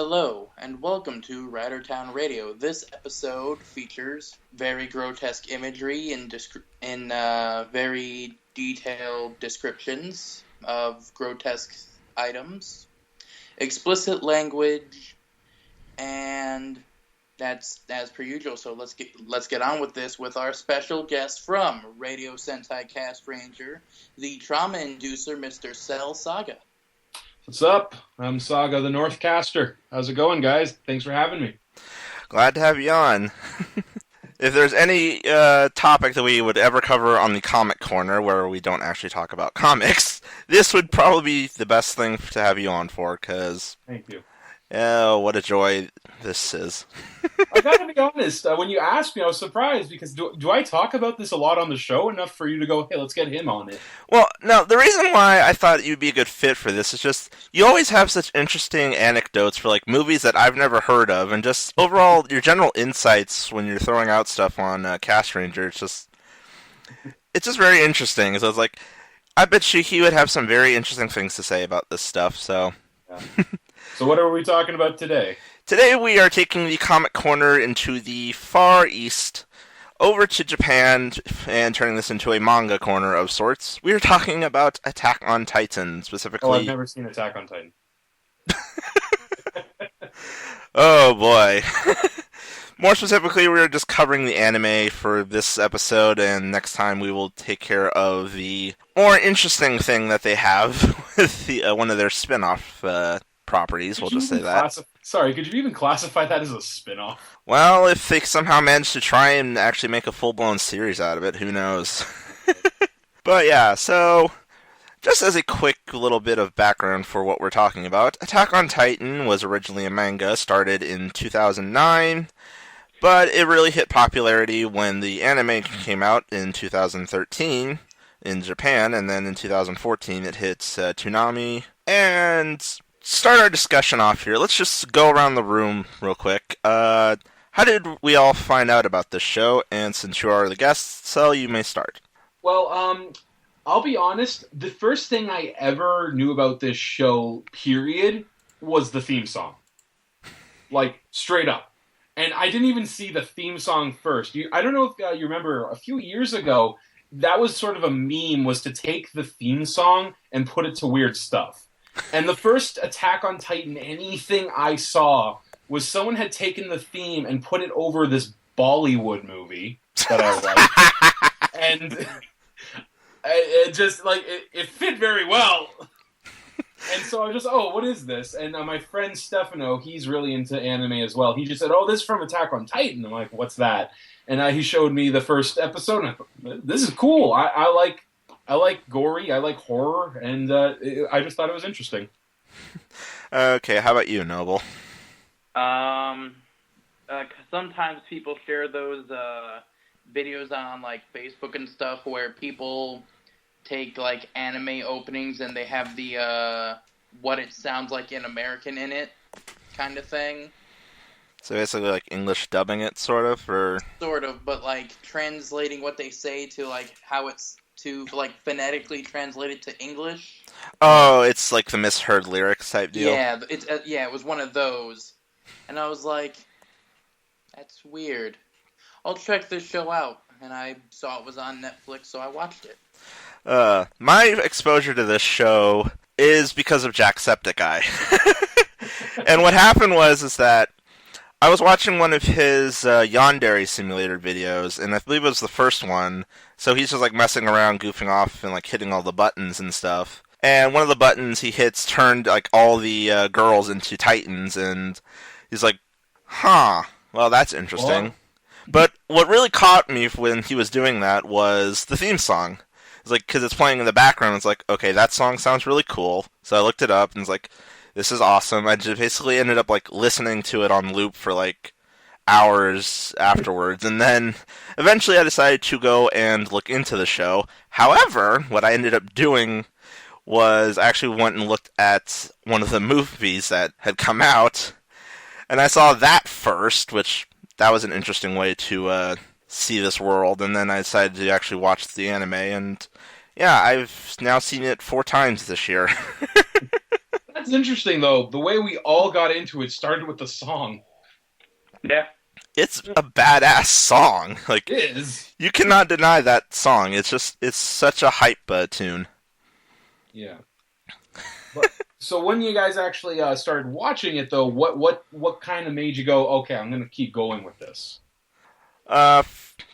Hello, and welcome to Ridertown Radio. This episode features very grotesque imagery and very detailed descriptions of grotesque items, explicit language, and that's as per usual. So let's get on with this with our special guest from Radio Sentai Cast Ranger, the trauma inducer, Mr. Cell Saga. What's up? I'm Saga the Northcaster. How's it going, guys? Thanks for having me. Glad to have you on. If there's any topic that we would ever cover on the Comic Corner, where we don't actually talk about comics, this would probably be the best thing to have you on for, because... Thank you. Oh, what a joy this is. I gotta be honest, when you asked me, I was surprised, because do I talk about this a lot on the show enough for you to go, hey, let's get him on it? Well, no, the reason why I thought you'd be a good fit for this is just, you always have such interesting anecdotes for, like, movies that I've never heard of, and just overall, your general insights when you're throwing out stuff on Cast Ranger, it's just very interesting. So it's like, I bet you he would have some very interesting things to say about this stuff, so... Yeah. So what are we talking about today? Today we are taking the Comic Corner into the Far East, over to Japan, and turning this into a manga corner of sorts. We are talking about Attack on Titan, specifically... Oh, I've never seen Attack on Titan. Oh, boy. More specifically, we're just covering the anime for this episode, and next time we will take care of the more interesting thing that they have with one of their spin-off properties, we'll just say that. Sorry, could you even classify that as a spin-off? Well, if they somehow manage to try and actually make a full-blown series out of it, who knows? But yeah, so just as a quick little bit of background for what we're talking about, Attack on Titan was originally a manga, started in 2009, but it really hit popularity when the anime came out in 2013 in Japan, and then in 2014 it hit Toonami, and... start our discussion off here. Let's just go around the room real quick. How did we all find out about this show? And since you are the guest, Cell, you may start. Well, I'll be honest, the first thing I ever knew about this show, period, was the theme song. Like, straight up. And I didn't even see the theme song first. I don't know if you remember, a few years ago, that was sort of a meme, was to take the theme song and put it to weird stuff. And the first Attack on Titan anything I saw was someone had taken the theme and put it over this Bollywood movie that I liked. And it just, like, it fit very well. And so I was just, oh, what is this? And my friend Stefano, he's really into anime as well. He just said, oh, this is from Attack on Titan. I'm like, what's that? And he showed me the first episode, and I thought, this is cool. I like gory, I like horror, and I just thought it was interesting. Okay, how about you, Noble? Sometimes people share those videos on like Facebook and stuff where people take like anime openings and they have the what it sounds like in American in it kind of thing. So basically like English dubbing it, sort of, or... Sort of, but like translating what they say to like how it's to like phonetically translate it to English. Oh, it's like the misheard lyrics type deal. Yeah, it was one of those, and I was like, "That's weird. I'll check this show out." And I saw it was on Netflix, so I watched it. My exposure to this show is because of Jacksepticeye. And what happened is that I was watching one of his Yandere simulator videos, and I believe it was the first one. So he's just like messing around, goofing off, and like hitting all the buttons and stuff. And one of the buttons he hits turned like all the girls into Titans, and he's like, "Huh, well that's interesting." Whoa. But what really caught me when he was doing that was the theme song. It's like, because it's playing in the background, it's like, okay, that song sounds really cool. So I looked it up, and it's like, this is awesome. I just basically ended up like listening to it on loop for like hours afterwards, and then eventually I decided to go and look into the show. However, what I ended up doing was I actually went and looked at one of the movies that had come out, and I saw that first, which that was an interesting way to see this world, and then I decided to actually watch the anime, and yeah, I've now seen it 4 times this year. That's interesting, though. The way we all got into it started with the song. Yeah. It's a badass song. Like, It is. you cannot deny that song. It's such a hype tune. Yeah. But, so when you guys actually started watching it, though, what kind of made you go, okay, I'm going to keep going with this?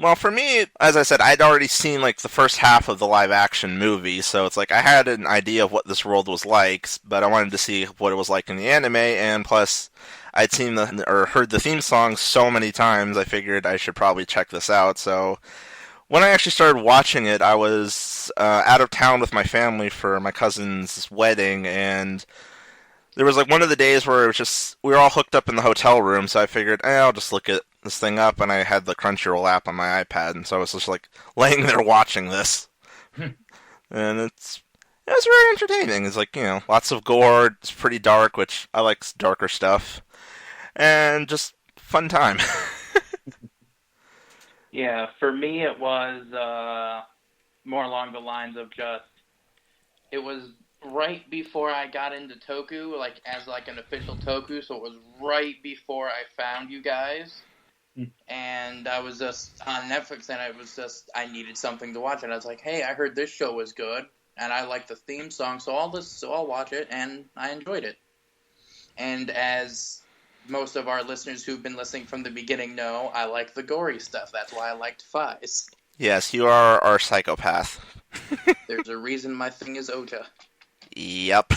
Well, for me, as I said, I'd already seen like the first half of the live-action movie, so it's like I had an idea of what this world was like, but I wanted to see what it was like in the anime, and plus, I'd seen or heard the theme song so many times, I figured I should probably check this out. So when I actually started watching it, I was out of town with my family for my cousin's wedding, and there was like one of the days where it was just we were all hooked up in the hotel room, so I figured, I'll just look at this thing up, and I had the Crunchyroll app on my iPad, and so I was just like laying there watching this, and it was very entertaining. It's like, lots of gore. It's pretty dark, which I like darker stuff, and just fun time. Yeah, for me it was more along the lines of just, It was right before I got into Toku, like as like an official Toku, so it was right before I found you guys. And I was just on Netflix, and I needed something to watch, and I was like, hey, I heard this show was good, and I like the theme song, so I'll watch it, and I enjoyed it. And as most of our listeners who've been listening from the beginning know, I like the gory stuff. That's why I liked Fies. Yes, you are our psychopath. There's a reason my thing is Ota. Yep.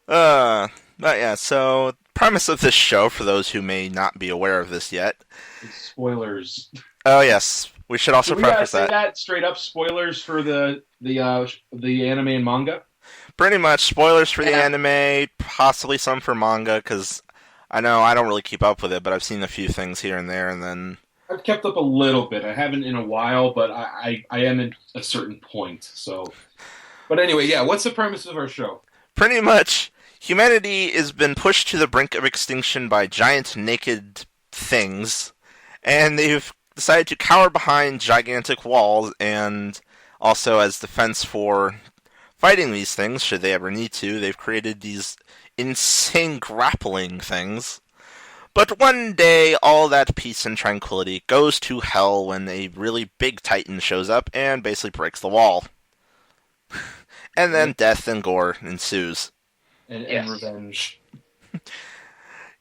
But yeah, so premise of this show, for those who may not be aware of this yet. Spoilers. Oh yes, we should also preface say that straight up spoilers for the anime and manga. Pretty much spoilers for the anime, possibly some for manga, because I know I don't really keep up with it, but I've seen a few things here and there, and then I've kept up a little bit. I haven't in a while, but I am at a certain point. So, but anyway, yeah. What's the premise of our show? Pretty much, humanity has been pushed to the brink of extinction by giant naked things, and they've decided to cower behind gigantic walls, and also as defense for fighting these things, should they ever need to, they've created these insane grappling things. But one day, all that peace and tranquility goes to hell when a really big titan shows up and basically breaks the wall. And then death and gore ensues. And revenge.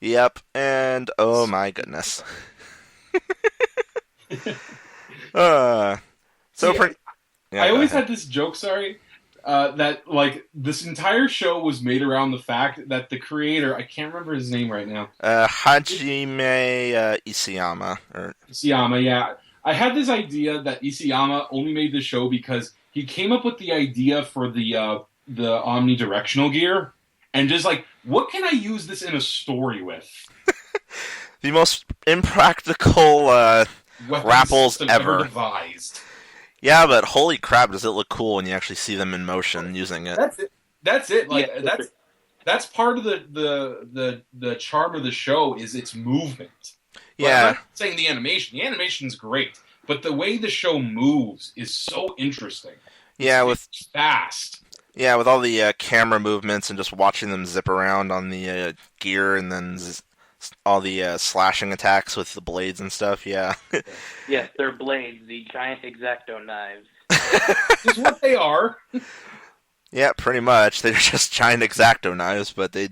Yep, and oh my goodness. I always had this joke, that like this entire show was made around the fact that the creator, I can't remember his name right now. Hajime Isayama. Isayama, yeah. I had this idea that Isayama only made the show because he came up with the idea for the omnidirectional gear, and just like, what can I use this in a story with? The most impractical grapples ever devised. Yeah, but holy crap, does it look cool when you actually see them in motion using it. That's it. Like that's part of the charm of the show is its movement. Yeah. I'm not saying the animation. The animation's great, but the way the show moves is so interesting. Yeah, it's fast. Yeah, with all the camera movements and just watching them zip around on the gear, and then all the slashing attacks with the blades and stuff, yeah. Yes, they're blades, the giant X-Acto knives. Is what they are. Yeah, pretty much. They're just giant X-Acto knives, but they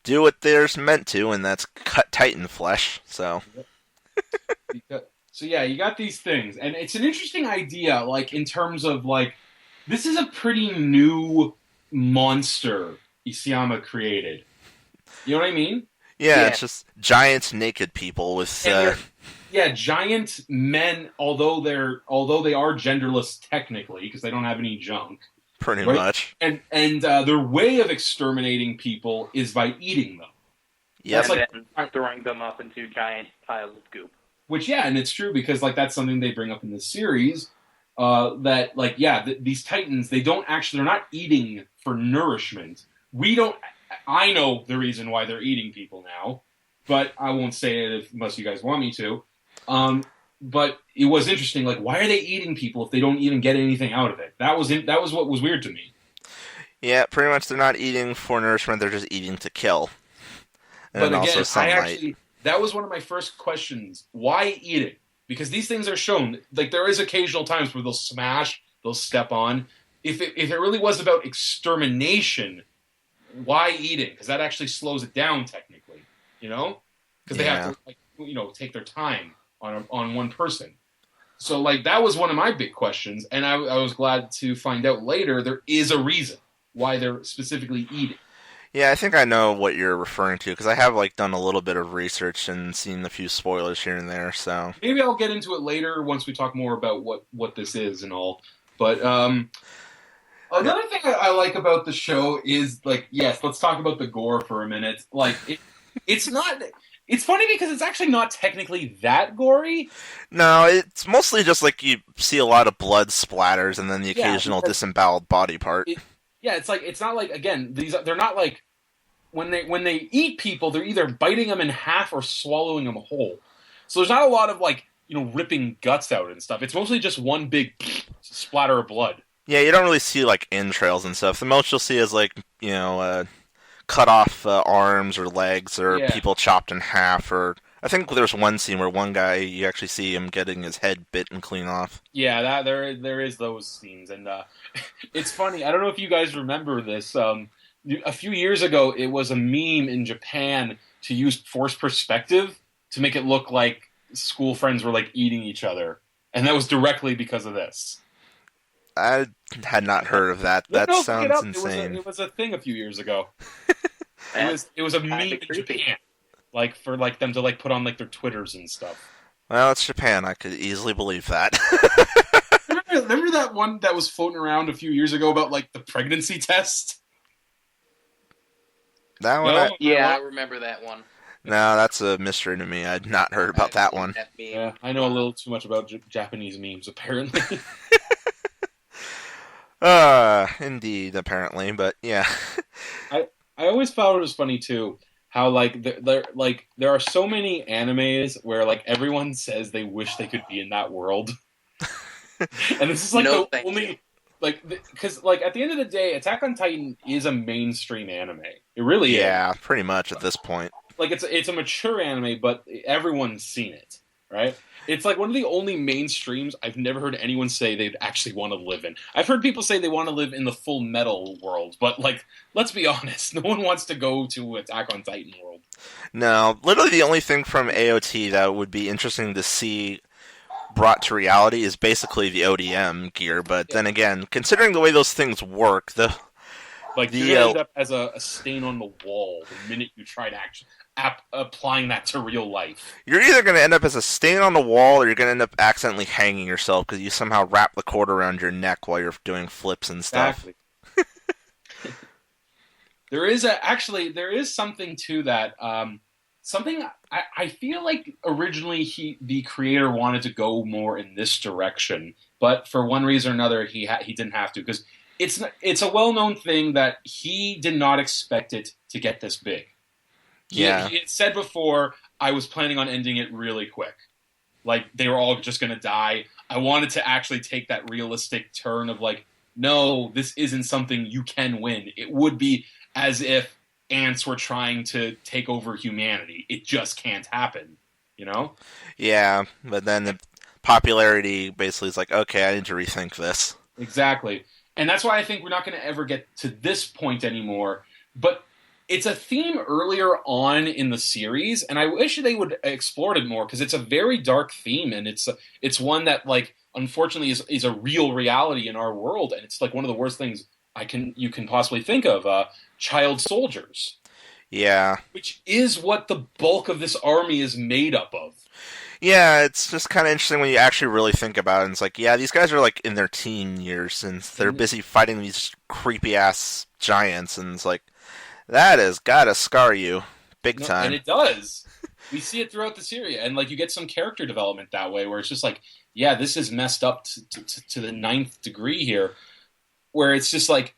do what they're meant to, and that's cut titan flesh, so. So yeah, you got these things, and it's an interesting idea, like, in terms of, like, this is a pretty new monster Isayama created. You know what I mean? Yeah, it's just giant naked people with giant men. Although they are genderless technically because they don't have any junk. Pretty much. And their way of exterminating people is by eating them. Yeah, and then throwing them up into giant piles of goop. Which and it's true because like that's something they bring up in the series. That like these titans they're not eating for nourishment. I know the reason why they're eating people now, but I won't say it unless you guys want me to. But it was interesting. Like, why are they eating people if they don't even get anything out of it? That was what was weird to me. Yeah, pretty much they're not eating for nourishment, they're just eating to kill. And But then also again, sunlight. that was one of my first questions. Why eat it? Because these things are shown. Like, there is occasional times where they'll smash, they'll step on. If it really was about extermination, why eat it? Because that actually slows it down technically, you know? Because they have to, like, you know, take their time on one person. So, like, that was one of my big questions, and I was glad to find out later there is a reason why they're specifically eating. Yeah, I think I know what you're referring to because I have like done a little bit of research and seen a few spoilers here and there. So Maybe I'll get into it later once we talk more about what this is and all. But another thing I like about the show is, like, yes, let's talk about the gore for a minute. Like, it's not. It's funny because it's actually not technically that gory. no, it's mostly just like you see a lot of blood splatters and then the Yeah, occasional because disemboweled body part. Yeah, it's like, it's not like, again, they're not like, when they eat people, they're either biting them in half or swallowing them whole. So there's not a lot of, like, you know, ripping guts out and stuff. It's mostly just one big splatter of blood. Yeah, you don't really see like entrails and stuff. The most you'll see is like cut off arms or legs or Yeah. people chopped in half. Or I think there's one scene where one guy you actually see him getting his head bitten clean off. Yeah, that there is those scenes, and it's funny. I don't know if you guys remember this. A few years ago, it was a meme in Japan to use forced perspective to make it look like school friends were like eating each other, and that was directly because of this. I had not heard of that. No, That look it sounds up. insane. It was a thing a few years ago. It was a meme kinda in creepy. Japan, like, for like them to like put on like their Twitters and stuff. Well, it's Japan. I could easily believe that. Remember that one that was floating around a few years ago about like the pregnancy test? That one, No? Yeah, I remember that one. no, that's a mystery to me. I'd not heard about that one. That meme. Yeah, I know a little too much about Japanese memes, apparently. Indeed, apparently, but yeah. I always found it was funny too how, like, there are so many animes where, like, everyone says they wish they could be in that world, and this is like No, the thank only you. like, because, like, at the end of the day, Attack on Titan is a mainstream anime. It really is. Yeah, pretty much at this point. Like, it's a mature anime, but everyone's seen it, right? It's like one of the only mainstreams I've never heard anyone say they'd actually want to live in. I've heard people say they want to live in the Full Metal world, but, like, let's be honest, no one wants to go to Attack on Titan world. No, literally the only thing from AOT that would be interesting to see brought to reality is basically the ODM gear. But then again, considering the way those things work, Like, The, you're gonna end up as a stain on the wall the minute you try to actually applying that to real life. you're either going to end up as a stain on the wall or you're going to end up accidentally hanging yourself because you somehow wrap the cord around your neck while you're doing flips and stuff. Exactly. There is something to that. Something I feel like originally the creator wanted to go more in this direction, but for one reason or another he didn't have to, because it's a well-known thing that he did not expect it to get this big. He had said before, I was planning on ending it really quick. Like, they were all just going to die. I wanted to actually take that realistic turn of, like, no, this isn't something you can win. It would be as if ants were trying to take over humanity. It just can't happen, you know? Yeah, but then the popularity basically is like, okay, I need to rethink this. Exactly. And that's why I think we're not going to ever get to this point anymore. But it's a theme earlier on in the series, and I wish they would explore it more, because it's a very dark theme, and it's one that, like, unfortunately is a real reality in our world, and it's like one of the worst things you can possibly think of. Child soldiers. Yeah. Which is what the bulk of this army is made up of. Yeah, it's just kind of interesting when you actually really think about it. And it's like, yeah, these guys are like in their teen years and they're busy fighting these creepy ass giants, and it's like, that has gotta scar you big time. And it does. We see it throughout the series, and, like, you get some character development that way, where it's just like, yeah, this is messed up to the 9th degree here, where it's just like,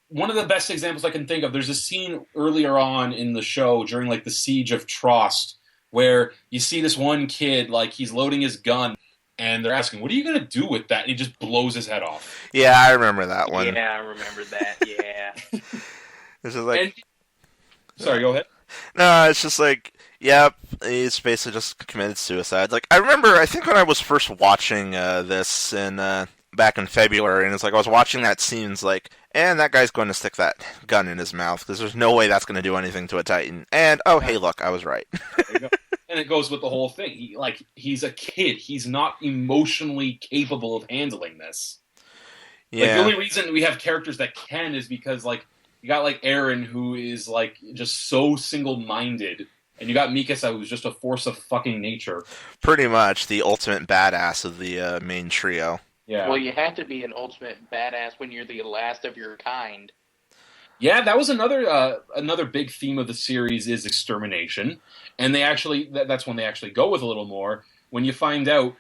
one of the best examples I can think of, there's a scene earlier on in the show during, like, the siege of Trost, where you see this one kid, like, he's loading his gun, and they're asking, "What are you going to do with that?" And he just blows his head off. Yeah, I remember that one. Yeah, I remember that. Yeah. This is like, And, sorry, go ahead. no, it's just like, yep, he's basically just committed suicide. Like, I remember, I think when I was first watching this back in February, and it's like I was watching that scene, it's like, and that guy's going to stick that gun in his mouth because there's no way that's going to do anything to a Titan. And oh, hey, look, I was right. There you go. And it goes with the whole thing. He's a kid. He's not emotionally capable of handling this. Like, the Yeah, only reason we have characters that can is because, like, you got, like, Eren, who is, like, just so single-minded, and you got Mikasa, who's just a force of fucking nature. pretty much the ultimate badass of the main trio. Yeah. Well, you have to be an ultimate badass when you're the last of your kind. Yeah, that was another big theme of the series is extermination, and they actually that's when they actually go with a little more. When you find out,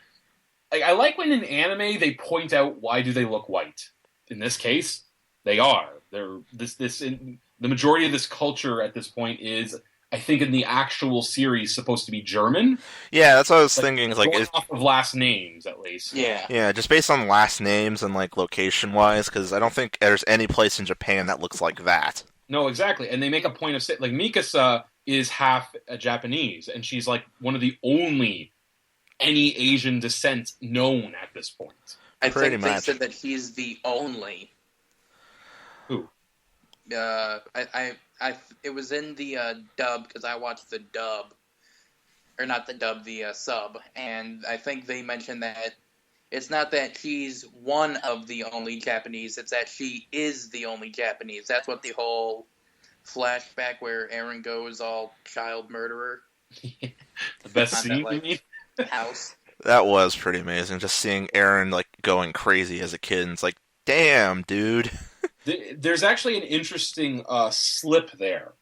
like, I like when in anime they point out why do they look white. In this case, they are. They're the majority of this culture at this point is, I think, in the actual series supposed to be German. Yeah, that's what I was Like, thinking. Is like, going off of last names at least. Yeah. yeah, just based on last names and like location wise, because I don't think there's any place in Japan that looks like that. No, exactly. And they make a point of saying, like, Mikasa is half Japanese, and she's like one of the only any Asian descent known at this point. I Pretty think they much. said that he's the only. Who? It was in the dub because I watched the dub, or not the dub, the sub, and I think they mentioned that it's not that she's one of the only Japanese; it's that she is the only Japanese. That's what the whole flashback where Eren goes all child murderer The best On that, scene, you like- mean? house. That was pretty amazing. Just seeing Aaron like going crazy as a kid, and it's like, damn, dude. There's actually an interesting slip there,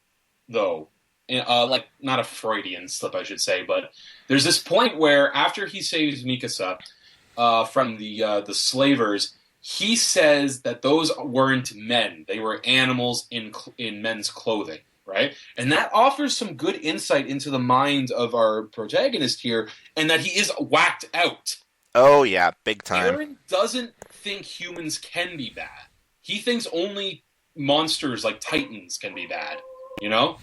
though. Like, not a Freudian slip, I should say, but there's this point where after he saves Mikasa from the slavers, he says that those weren't men; they were animals in men's clothing, right? And that offers some good insight into the mind of our protagonist here, and that he is whacked out. Oh yeah, big time. Eren doesn't think humans can be bad. He thinks only monsters like Titans can be bad, you know?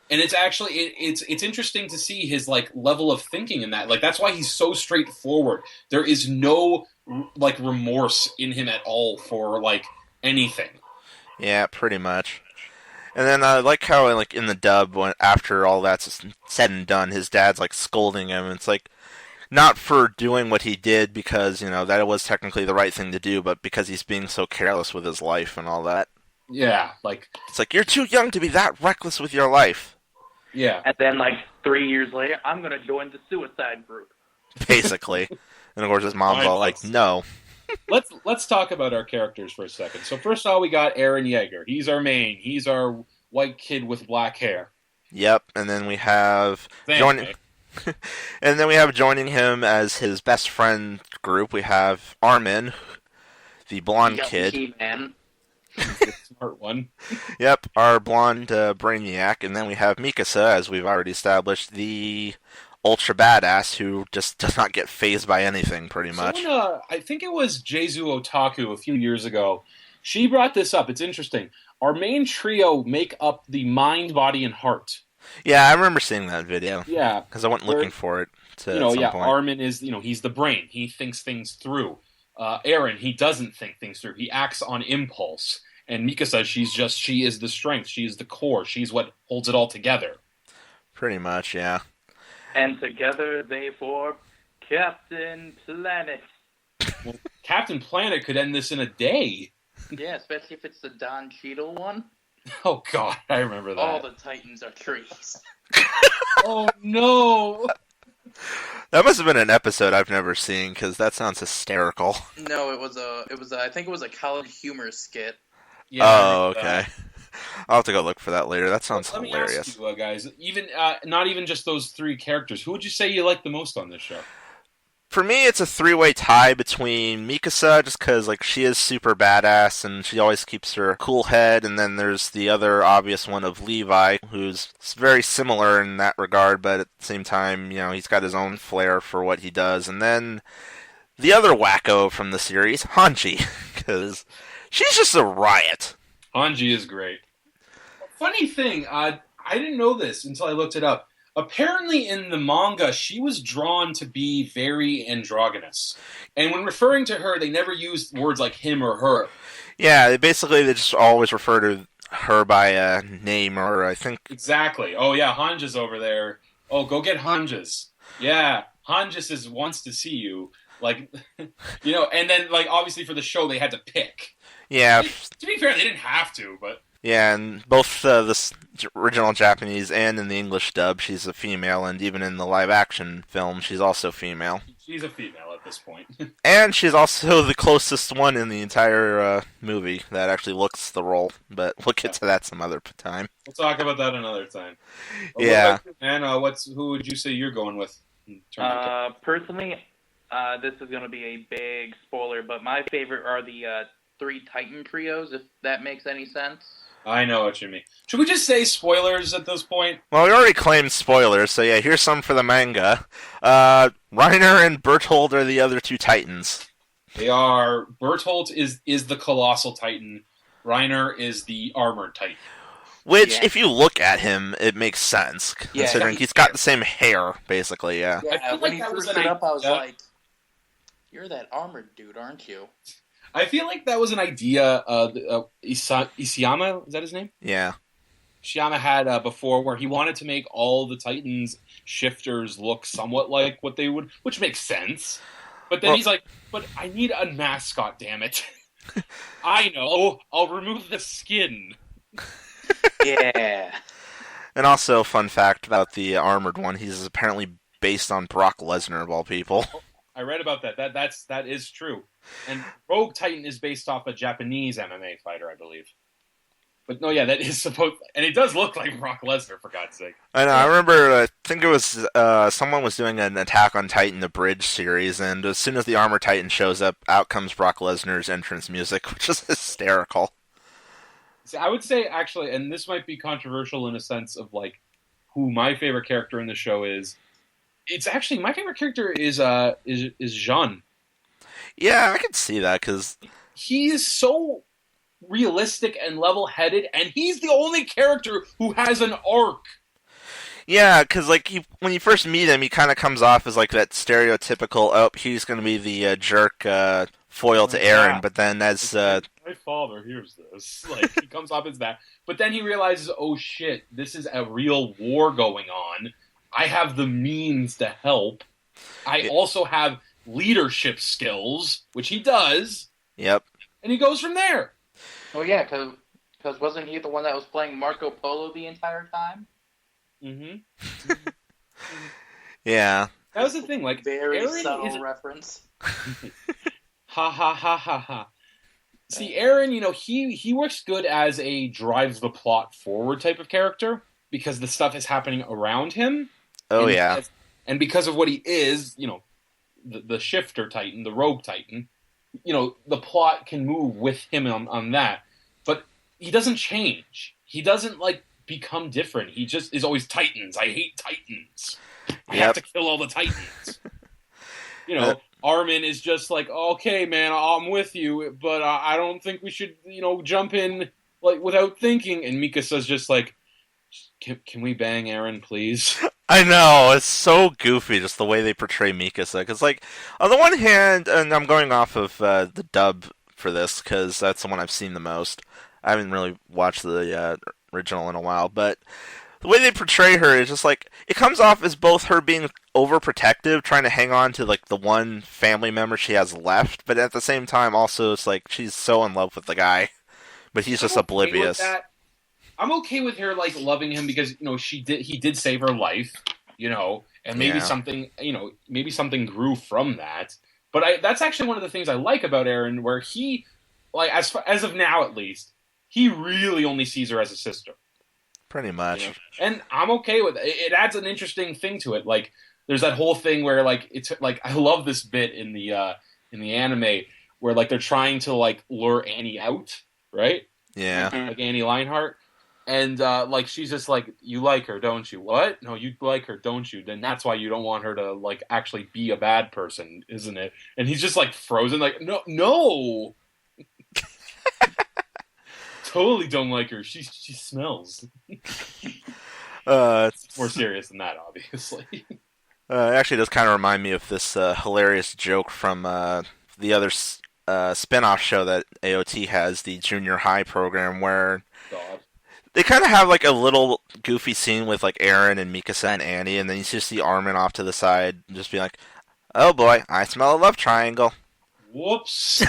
And it's actually it's interesting to see his like level of thinking in that. Like, that's why he's so straightforward. There is no like remorse in him at all for like anything. Yeah, pretty much. And then I like how like in the dub, when after all that's said and done, his dad's like scolding him. And it's like not for doing what he did because that was technically the right thing to do, but because he's being so careless with his life and all that. Yeah, like, It's like you're too young to be that reckless with your life, yeah. And then, like, 3 years later, I'm going to join the suicide group. basically. And of course his mom's all like, "No." Let's talk about our characters for a second. So first of all, we got Eren Yeager. He's our main. He's our white kid with black hair. Yep. And then we have Family. and then we have joining him as his best friend group. We have Armin, the blonde You got kid. He-Man. The smart one. Yep, our blonde brainiac, and then we have Mikasa, as we've already established, the ultra badass who just does not get phased by anything, pretty much. Someone, I think it was Jezu Otaku a few years ago. She brought this up. It's interesting. Our main trio make up the mind, body, and heart. Yeah, I remember seeing that video Yeah. because I went looking for it at some point. Armin is, he's the brain. He thinks things through. Eren, he doesn't think things through. He acts on impulse. And Mikasa, she is the strength. She is the core. She's what holds it all together. Pretty much, yeah. And together they form Captain Planet. Well, Captain Planet could end this in a day. Yeah, especially if it's the Don Cheadle one. Oh, God, I remember that. All the Titans are trees. Oh, no. That must have been an episode I've never seen because that sounds hysterical. No, it was I think it was a college humor skit. Yeah, I Oh, remember that. okay. I'll have to go look for that later. That sounds Let me hilarious. ask you, guys, even not even just those three characters, who would you say you like the most on this show? For me, it's a three-way tie between Mikasa, just because like she is super badass and she always keeps her cool head, and then there's the other obvious one of Levi, who's very similar in that regard, but at the same time, he's got his own flair for what he does. And then the other wacko from the series, Hanji, because she's just a riot. Hanji is great. Funny thing, I didn't know this until I looked it up. Apparently, in the manga, she was drawn to be very androgynous. And when referring to her, they never used words like him or her. Yeah, they just always refer to her by a name, or I think... Exactly. Oh, yeah, Hanja's over there. Oh, go get Hanjas. Yeah, Hanjas wants to see you. Like, and then, like, obviously for the show, they had to pick. Yeah. To be fair, they didn't have to, but... Yeah, and both the original Japanese and in the English dub, she's a female, and even in the live-action film, she's also female. She's a female at this point. And she's also the closest one in the entire movie that actually looks the role, but we'll get to that some other time. We'll talk about that another time. Yeah. And who would you say you're going with? Personally, this is going to be a big spoiler, but my favorite are the 3 Titan trios, if that makes any sense. I know what you mean. Should we just say spoilers at this point? Well, we already claimed spoilers, so yeah, here's some for the manga. Reiner and Berthold are the other 2 Titans. They are... Berthold is the Colossal Titan. Reiner is the Armored Titan. Which, if you look at him, it makes sense, considering he's got the same hair, basically, yeah. Yeah, when he first stood up, I was like, you're that armored dude, aren't you? I feel like that was an idea Isayama, is that his name? Yeah. Isayama had before, where he wanted to make all the Titans shifters look somewhat like what they would, which makes sense. But then he's like, but I need a mascot, damn it. I know, I'll remove the skin. Yeah. And also, fun fact about the armored one, he's apparently based on Brock Lesnar, of all people. I read about that. That is true. And Rogue Titan is based off a Japanese MMA fighter, I believe. But no, yeah, that is supposed... And it does look like Brock Lesnar, for God's sake. I know, I remember, I think it was, someone was doing an Attack on Titan, the Bridge series, and as soon as the Armored Titan shows up, out comes Brock Lesnar's entrance music, which is hysterical. See, I would say, actually, and this might be controversial in a sense of, like, who my favorite character in the show is. It's actually, my favorite character is Jean. Yeah, I can see that, because... He is so realistic and level-headed, and he's the only character who has an arc. Yeah, because, like, when you first meet him, he kind of comes off as, like, that stereotypical, oh, he's going to be the jerk foil to Eren, but then as... My father hears this. Like, he comes off as that. But then he realizes, oh shit, this is a real war going on. I have the means to help. I also have leadership skills, which he does. Yep. And he goes from there. Oh yeah, because wasn't he the one that was playing Marco Polo the entire time? Mm-hmm. Yeah. That was the thing, like... Very Eren subtle reference. Ha ha ha ha ha. See, Eren, he works good as a drives the plot forward type of character because the stuff is happening around him. Oh, yeah. And because of what he is, the shifter Titan, the rogue Titan, the plot can move with him on that. But he doesn't change. He doesn't, become different. He just is always Titans. I hate Titans. I have to kill all the Titans. Armin is just like, okay, man, I'm with you, but I don't think we should, jump in, without thinking. And Mikasa's just like, can we bang Eren, please? I know, it's so goofy, just the way they portray Mikasa. Because, on the one hand, and I'm going off of the dub for this, because that's the one I've seen the most. I haven't really watched the original in a while, but... the way they portray her is just it comes off as both her being overprotective, trying to hang on to the one family member she has left, but at the same time also it's she's so in love with the guy, but he's just oblivious. I'm okay with her loving him because he did save her life, and maybe something grew from that. But that's actually one of the things I like about Eren, where he as of now at least, he really only sees her as a sister. Pretty much. You know? And I'm okay with it. It adds an interesting thing to it. Like, there's that whole thing where like it's like I love this bit in the anime where like they're trying to like lure Annie out, right? Yeah. Like Annie Lionheart. And like she's just like, you like her, don't you? What? No, you like her, don't you? Then that's why you don't want her to like actually be a bad person, isn't it? And he's just like frozen, like no. Totally don't like her. She smells. It's more serious than that, obviously. It actually does kind of remind me of this hilarious joke from the other spin-off show that AOT has, the Junior High program, where God. they kind of have like a little goofy scene with like Aaron and Mikasa and Annie, and then you just see Armin off to the side and just be like, "Oh boy, I smell a love triangle." Whoops.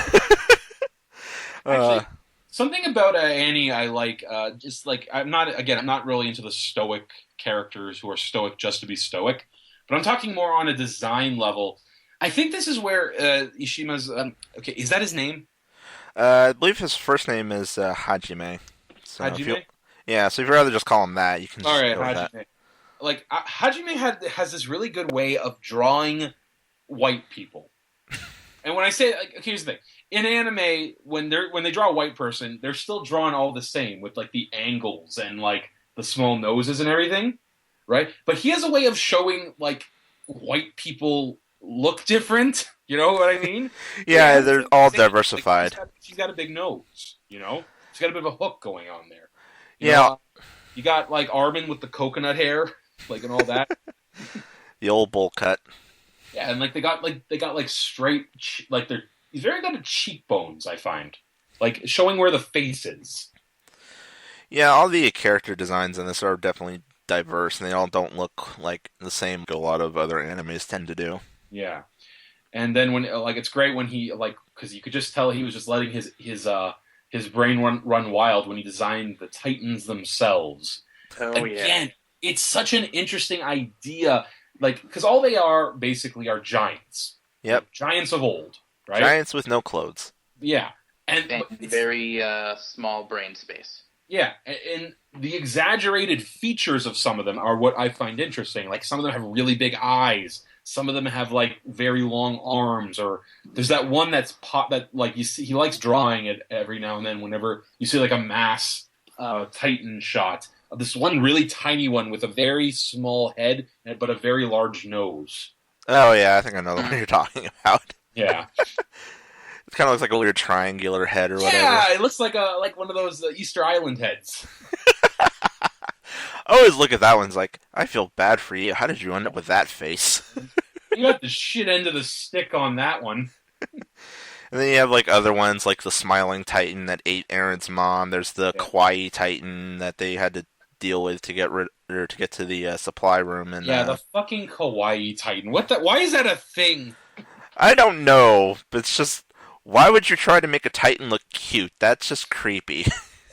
Actually, something about Annie I like, just like I'm not really into the stoic characters who are stoic just to be stoic, but I'm talking more on a design level. I think this is where Ishima's okay. Is that his name? I believe his first name is Hajime. So Hajime. Yeah, so if you'd rather just call him that, you can just All right, go with Hajime. that. Like Hajime has this really good way of drawing white people. And when I say, like, here's the thing: in anime, when they draw a white person, they're still drawn all the same with like the angles and like the small noses and everything, right? But he has a way of showing like white people look different. You know what I mean? Yeah, Like, they're all like, diversified. He's got a big nose. You know, he's got a bit of a hook going on there. You Yeah. know, you got like Armin with the coconut hair, like and all that. The old bowl cut. Yeah, and like they got straight like he's very good at cheekbones. I find like showing where the face is. Yeah, all the character designs in this are definitely diverse, and they all don't look like the same a lot of other animes tend to do. Yeah, and then when like it's great when he like because you could just tell he was just letting his brain run wild when he designed the Titans themselves. Oh Again, it's such an interesting idea. Like, because all they are basically are giants. Yep. Like, giants of old, right? Giants with no clothes. Yeah. And it's- very small brain space. Yeah, and the exaggerated features of some of them are what I find interesting. Like, some of them have really big eyes. Some of them have, like, very long arms. Or there's that one that like, you see, he likes drawing it every now and then whenever you see, like, a mass Titan shot. This one really tiny one with a very small head, but a very large nose. Oh yeah, I think I know the one you're talking about. Yeah, It kind of looks like a weird triangular head or whatever. yeah, it looks like one of those Easter Island heads. I always look at that one. It's like, I feel bad for you. How did you end up with that face? You got the shit end of the stick on that one. And then you have like other ones, like the Smiling Titan that ate Aaron's mom. There's the Kawaii Titan that they had to deal with to get to the supply room. And Yeah, the fucking Kawaii Titan. Why is that a thing? I don't know, but it's just, why would you try to make a Titan look cute? That's just creepy.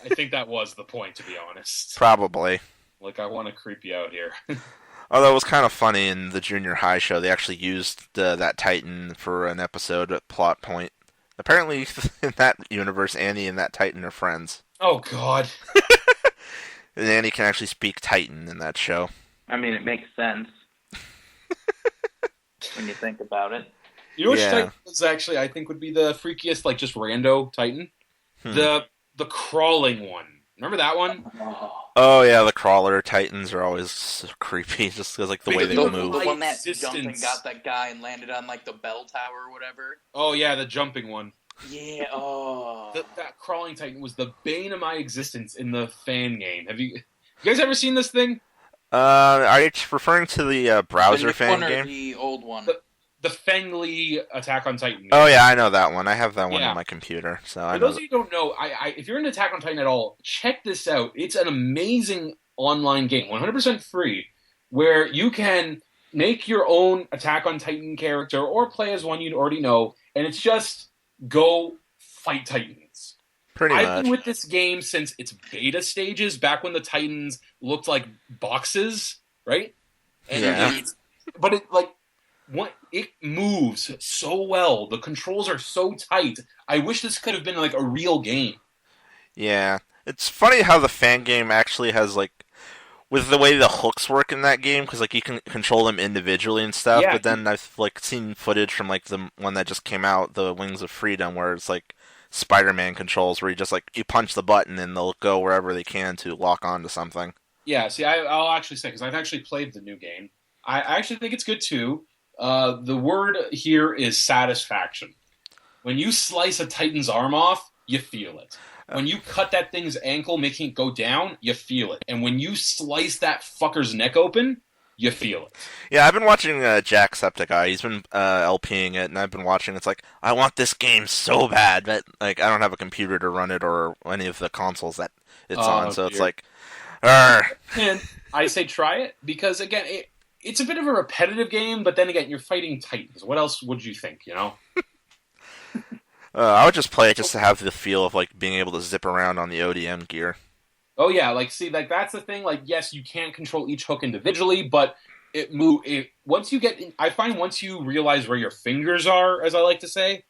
I think that was the point, to be honest. Probably. Like, I want to creep you out here. Although it was kind of funny in the Junior High show, they actually used that Titan for an episode plot point. Apparently, in that universe, Annie and that Titan are friends. Oh, God. And Annie can actually speak Titan in that show. I mean, it makes sense when you think about it. You know which Yeah. Titan is actually, I think, would be the freakiest, like, just rando Titan? The crawling one. Remember that one? Oh. Oh yeah, the crawler Titans are always so creepy, just because like the way they The- move. The Light one that jumped and existence. got that guy and landed on like the bell tower or whatever. Oh, yeah, the jumping one. Yeah. Oh. That crawling Titan was the bane of my existence in the fan game. Have you guys ever seen this thing? Are you referring to the browser the new fan one or game? the old one? The Feng Li Attack on Titan game. Oh yeah, I know that one. I have that one Yeah. on my computer, so I For know. those of you who don't know, if you're into Attack on Titan at all, check this out. It's an amazing online game, 100% free, where you can make your own Attack on Titan character or play as one you already know, and it's just go fight Titans. Pretty I've much. been with this game since its beta stages, back when the Titans looked like boxes, right? And Yeah. but it moves so well. The controls are so tight. I wish this could have been like a real game. Yeah, it's funny how the fan game actually has like with the way the hooks work in that game, because like you can control them individually and stuff. Yeah. But then I've like seen footage from like the one that just came out, the Wings of Freedom, where it's like Spider-Man controls, where you just like you punch the button and they'll go wherever they can to lock onto something. Yeah, see, I'll actually say, because I've actually played the new game, I actually think it's good too. The word here is satisfaction. When you slice a Titan's arm off, you feel it. When you cut that thing's ankle, making it go down, you feel it. And when you slice that fucker's neck open, you feel it. Yeah, I've been watching Jacksepticeye. He's been LPing it, and I've been watching. It's like I want this game so bad, but like I don't have a computer to run it or any of the consoles that it's on. So dear. it's like, Arr. And I say try it, because again, it's a bit of a repetitive game, but then again, you're fighting Titans. What else would you think, you know? I would just play it just to have the feel of like being able to zip around on the ODM gear. Oh yeah, like see, like that's the thing. Like yes, you can't control each hook individually, but once you get, I find once you realize where your fingers are, as I like to say,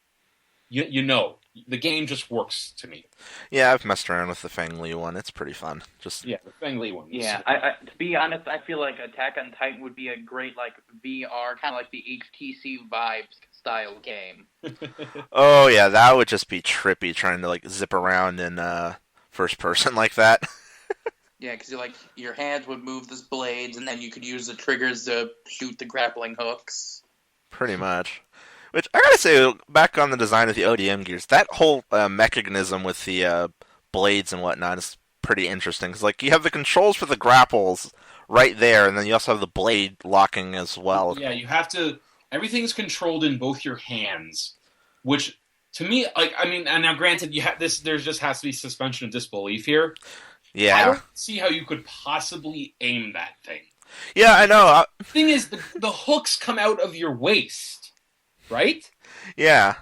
you know the game just works to me. Yeah, I've messed around with the Fang Li one. It's pretty fun. Just Yeah, the Fang Li one. Yeah, I to be honest, I feel like Attack on Titan would be a great like VR, kind of like the HTC Vive style game. oh yeah, that would just be trippy trying to like zip around in first person like that. Yeah, because your hands would move the blades, and then you could use the triggers to shoot the grappling hooks. Pretty much. Which, I gotta say, back on the design of the ODM gears, that whole mechanism with the blades and whatnot is pretty interesting. Because, like, you have the controls for the grapples right there, and then you also have the blade locking as well. Yeah, you have to. Everything's controlled in both your hands, which to me, like, I mean, and now granted, you have this. There just has to be suspension of disbelief here. Yeah. I don't see how you could possibly aim that thing. Yeah, I know. The thing is, the hooks come out of your waist, right? Yeah.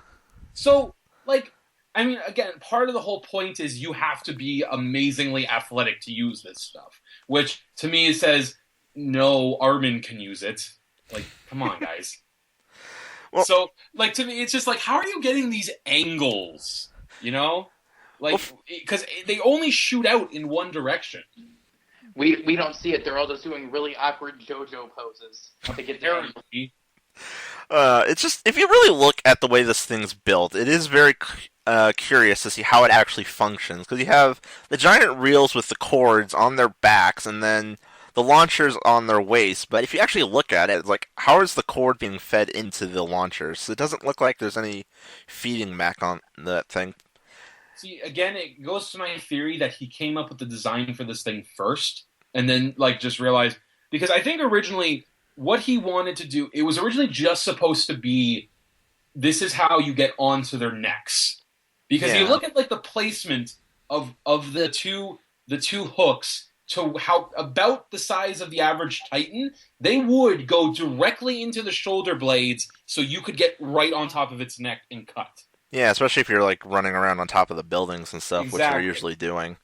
So, like, I mean, again, part of the whole point is you have to be amazingly athletic to use this stuff, which to me says, no, Armin can use it. Like, come on, guys. Well, so, like, to me, it's just like, how are you getting these angles? You know? Like, because they only shoot out in one direction. We don't see it. They're all just doing really awkward JoJo poses to get there. It's just, if you really look at the way this thing's built, it is very curious to see how it actually functions. Because you have the giant reels with the cords on their backs, and then the launchers on their waist. But if you actually look at it, it's like, how is the cord being fed into the launchers? It doesn't look like there's any feeding back on that thing. See, again, it goes to my theory that he came up with the design for this thing first, and then, like, just realized... Because I think originally, what he wanted to do, it was originally just supposed to be, this is how you get onto their necks. Because you look at, like, the placement of the two hooks to how about the size of the average Titan, they would go directly into the shoulder blades so you could get right on top of its neck and cut. Yeah, especially if you're like running around on top of the buildings and stuff, which you're usually doing.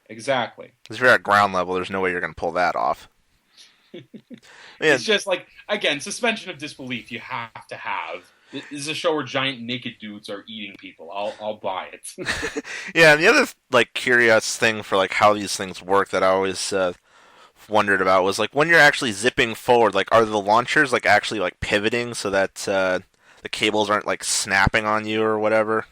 Exactly. Because if you're at ground level, there's no way you're going to pull that off. It's just like, again, suspension of disbelief you have to have. This is a show where giant naked dudes are eating people. I'll buy it. Yeah, and the other like curious thing for like how these things work that I always wondered about was like when you're actually zipping forward, like are the launchers like actually like pivoting so that the cables aren't like snapping on you or whatever?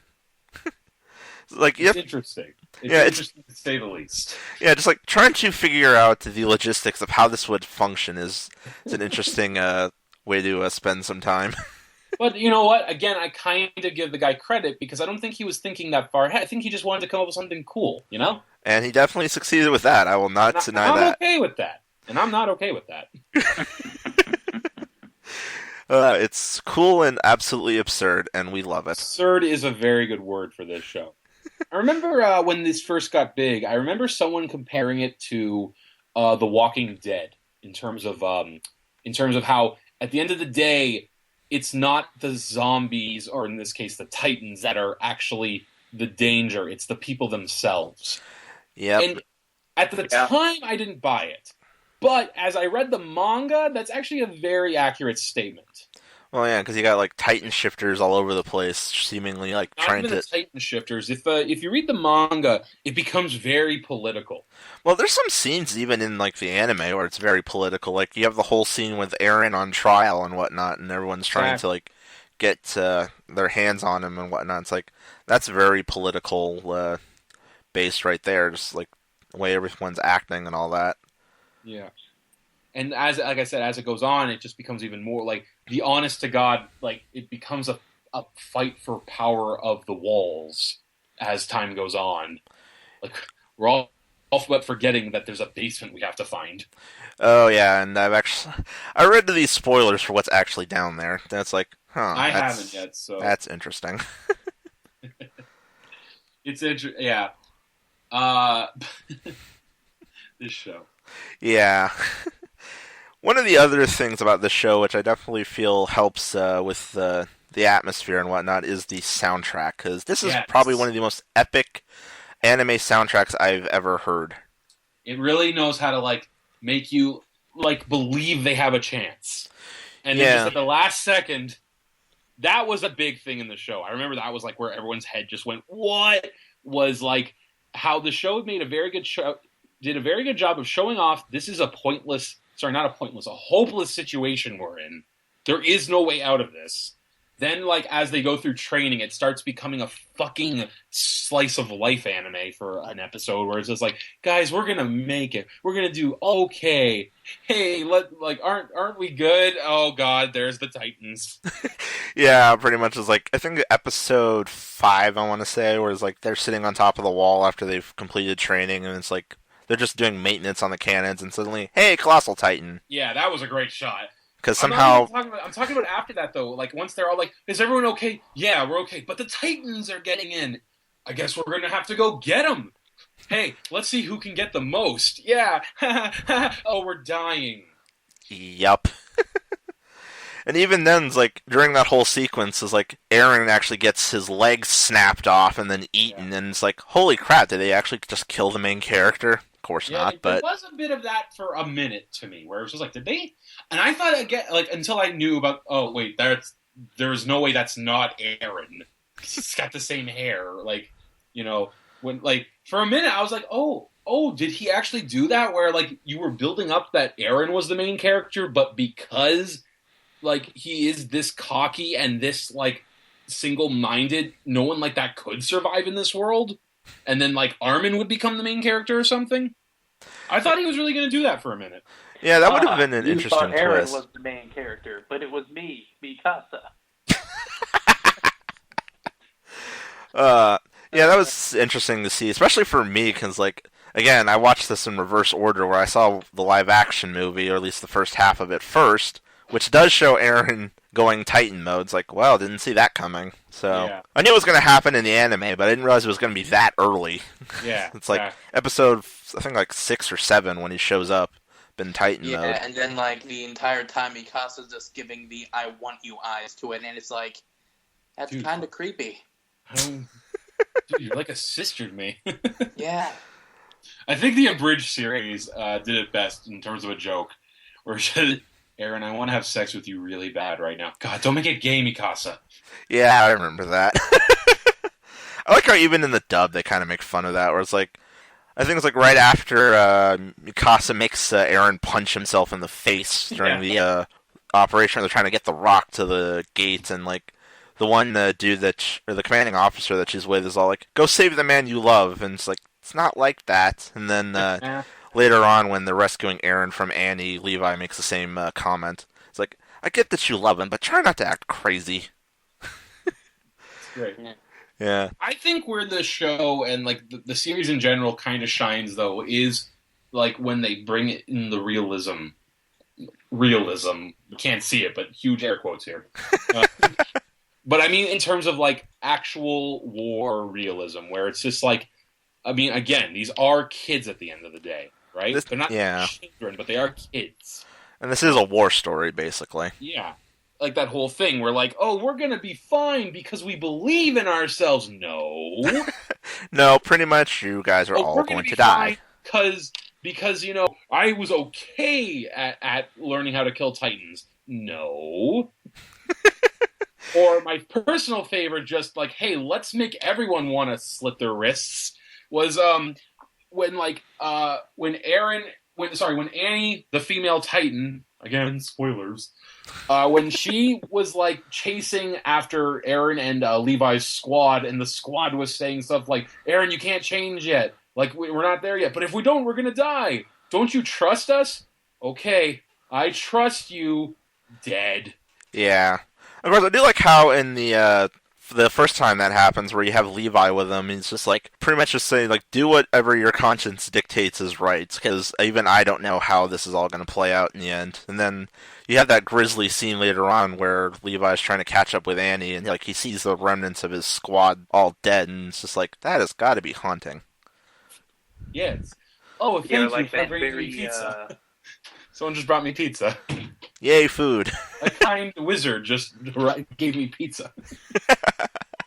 Like it's interesting. It's interesting to say the least. Yeah, just like trying to figure out the logistics of how this would function is an interesting way to spend some time. But you know what? Again, I kind of give the guy credit because I don't think he was thinking that far ahead. I think he just wanted to come up with something cool, you know? And he definitely succeeded with that. I will not deny that. I'm okay with that. And I'm not okay with that. It's cool and absolutely absurd, and we love it. Absurd is a very good word for this show. I remember when this first got big, I remember someone comparing it to The Walking Dead in terms of how, at the end of the day, it's not the zombies, or in this case, the Titans, that are actually the danger. It's the people themselves. Yeah. And at the time, I didn't buy it. But as I read the manga, that's actually a very accurate statement. Well, yeah, because you got like Titan shifters all over the place, seemingly like Not trying even to. the Titan shifters. If you read the manga, it becomes very political. Well, there's some scenes even in like the anime where it's very political. Like you have the whole scene with Eren on trial and whatnot, and everyone's trying to like get their hands on him and whatnot. It's like that's very political based right there. Just like the way everyone's acting and all that. Yeah. And like I said, as it goes on, it just becomes even more like the honest to God, like it becomes a fight for power of the walls as time goes on. Like we're all but forgetting that there's a basement we have to find. Oh yeah, and I read these spoilers for what's actually down there. That's like, I haven't yet, so that's interesting. It's interesting, yeah. This show. Yeah. One of the other things about this show, which I definitely feel helps with the atmosphere and whatnot, is the soundtrack. Because this is probably one of the most epic anime soundtracks I've ever heard. It really knows how to like make you like believe they have a chance. And then just at the last second, that was a big thing in the show. I remember that was like where everyone's head just went, what? Was like how the show did a very good job of showing off this is a hopeless situation we're in. There is no way out of this. Then, like, as they go through training, it starts becoming a fucking slice of life anime for an episode where it's just like, guys, we're gonna make it. We're gonna do okay. Hey, aren't we good? Oh God, there's the Titans. Yeah, pretty much is like I think episode 5, I want to say, where it's like they're sitting on top of the wall after they've completed training, and it's like they're just doing maintenance on the cannons, and suddenly, hey, Colossal Titan. Yeah, that was a great shot. Because somehow... I'm talking about after that, though. Like, once they're all like, is everyone okay? Yeah, we're okay. But the Titans are getting in. I guess we're going to have to go get them. Hey, let's see who can get the most. Yeah. Oh, we're dying. Yup. And even then, it's like, during that whole sequence, is like, Eren actually gets his legs snapped off and then eaten, and it's like, holy crap, did they actually just kill the main character? Of course not, but... There was a bit of that for a minute to me, where it was just like, did they... And I thought, again, like, until I knew about, oh, wait, there's no way that's not Eren. He's got the same hair, like, you know, when, like, for a minute, I was like, oh, did he actually do that, where, like, you were building up that Eren was the main character, but because... like, he is this cocky and this, like, single-minded, no one like that could survive in this world? And then, like, Armin would become the main character or something? I thought he was really going to do that for a minute. Yeah, that would have been an interesting twist. Eren was the main character, but it was me, Mikasa. Yeah, that was interesting to see, especially for me, because, like, again, I watched this in reverse order, where I saw the live-action movie, or at least the first half of it first, which does show Eren going Titan mode. It's like, well, didn't see that coming. So yeah. I knew it was going to happen in the anime, but I didn't realize it was going to be that early. Yeah, it's like episode, I think, like 6 or 7 when he shows up in Titan mode. Yeah, and then like the entire time Mikasa's just giving the "I want you" eyes to it, and it's like that's kind of creepy. Dude, you're like a sister to me. Yeah. I think the abridged series did it best in terms of a joke, where Eren, I want to have sex with you really bad right now. God, don't make it gay, Mikasa. Yeah, I remember that. I like how even in the dub they kind of make fun of that, where it's like, I think it's like right after Mikasa makes Eren punch himself in the face during the operation, they're trying to get the rock to the gate, and like the one dude or the commanding officer that she's with is all like, go save the man you love, and it's like, it's not like that. And then later on, when they're rescuing Eren from Annie, Levi makes the same comment. It's like, I get that you love him, but try not to act crazy. Great. Yeah. I think where the show and like the series in general kind of shines, though, is like when they bring it in the realism. Realism. You can't see it, but huge air quotes here. But I mean, in terms of like actual war realism, where it's just like, I mean, again, these are kids at the end of the day, right? They're not children, but they are kids. And this is a war story, basically. Yeah. Like that whole thing where like, oh, we're going to be fine because we believe in ourselves. No. No, pretty much you guys are all going to die. Because, you know, I was okay at learning how to kill Titans. No. Or my personal favorite, just like, hey, let's make everyone want to slit their wrists, was when Annie, the female Titan, again, spoilers, when she was like chasing after Aaron and Levi's squad, and the squad was saying stuff like, Aaron, you can't change yet. Like, we're not there yet. But if we don't, we're going to die. Don't you trust us? Okay, I trust you. Dead. Yeah. Of course, I do like how in the first time that happens, where you have Levi with him, he's just like pretty much just saying like, do whatever your conscience dictates is right, because even I don't know how this is all going to play out in the end. And then you have that grisly scene later on where Levi's trying to catch up with Annie, and like he sees the remnants of his squad all dead, and it's just like, that has got to be haunting. Yes. Oh, thank you like for that bringing me very, pizza. Someone just brought me pizza. Yay, food. A kind wizard just gave me pizza.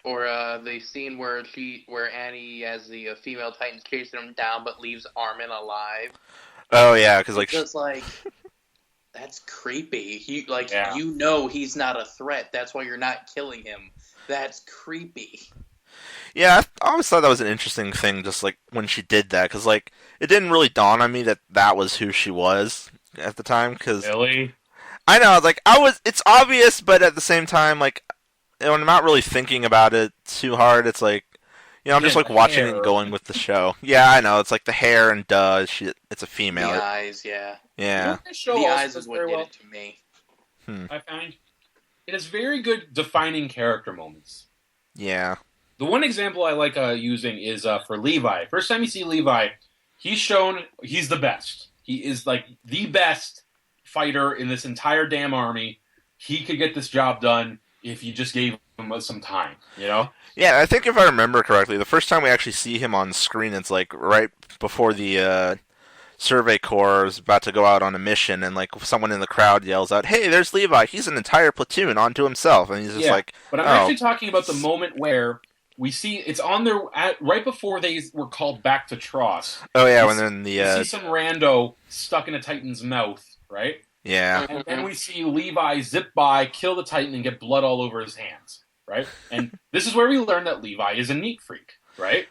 Or the scene where Annie, as the female Titan, chases him down but leaves Armin alive. Oh yeah, because like Just like, that's creepy. Yeah. You know he's not a threat. That's why you're not killing him. That's creepy. yeah, I always thought that was an interesting thing, just like when she did that, because like it didn't really dawn on me that that was who she was at the time, because Really? I know, like it's obvious, but at the same time, like I'm not really thinking about it too hard. It's like, I'm just like watching it and going with the show. Yeah, I know. It's like the hair and it's a female. The eyes, yeah. Yeah. This show The also eyes does is what very did well, it to me. I find. It has very good defining character moments. Yeah. The one example I like using is for Levi. First time you see Levi, he's shown he's the best. He is like the best fighter in this entire damn army. He could get this job done if you just gave him some time, you know? Yeah, I think if I remember correctly, the first time we actually see him on screen, it's like right before the Survey Corps is about to go out on a mission, and like someone in the crowd yells out, "Hey, there's Levi! He's an entire platoon onto himself," and he's just like, But I'm actually talking about the moment where we see it's on their right before they were called back to Tross. "Oh yeah," You when then the you see some rando stuck in a Titan's mouth, right? yeah, And then we see Levi zip by, kill the Titan, and get blood all over his hands, right? And this is where we learn that Levi is a neat freak, right?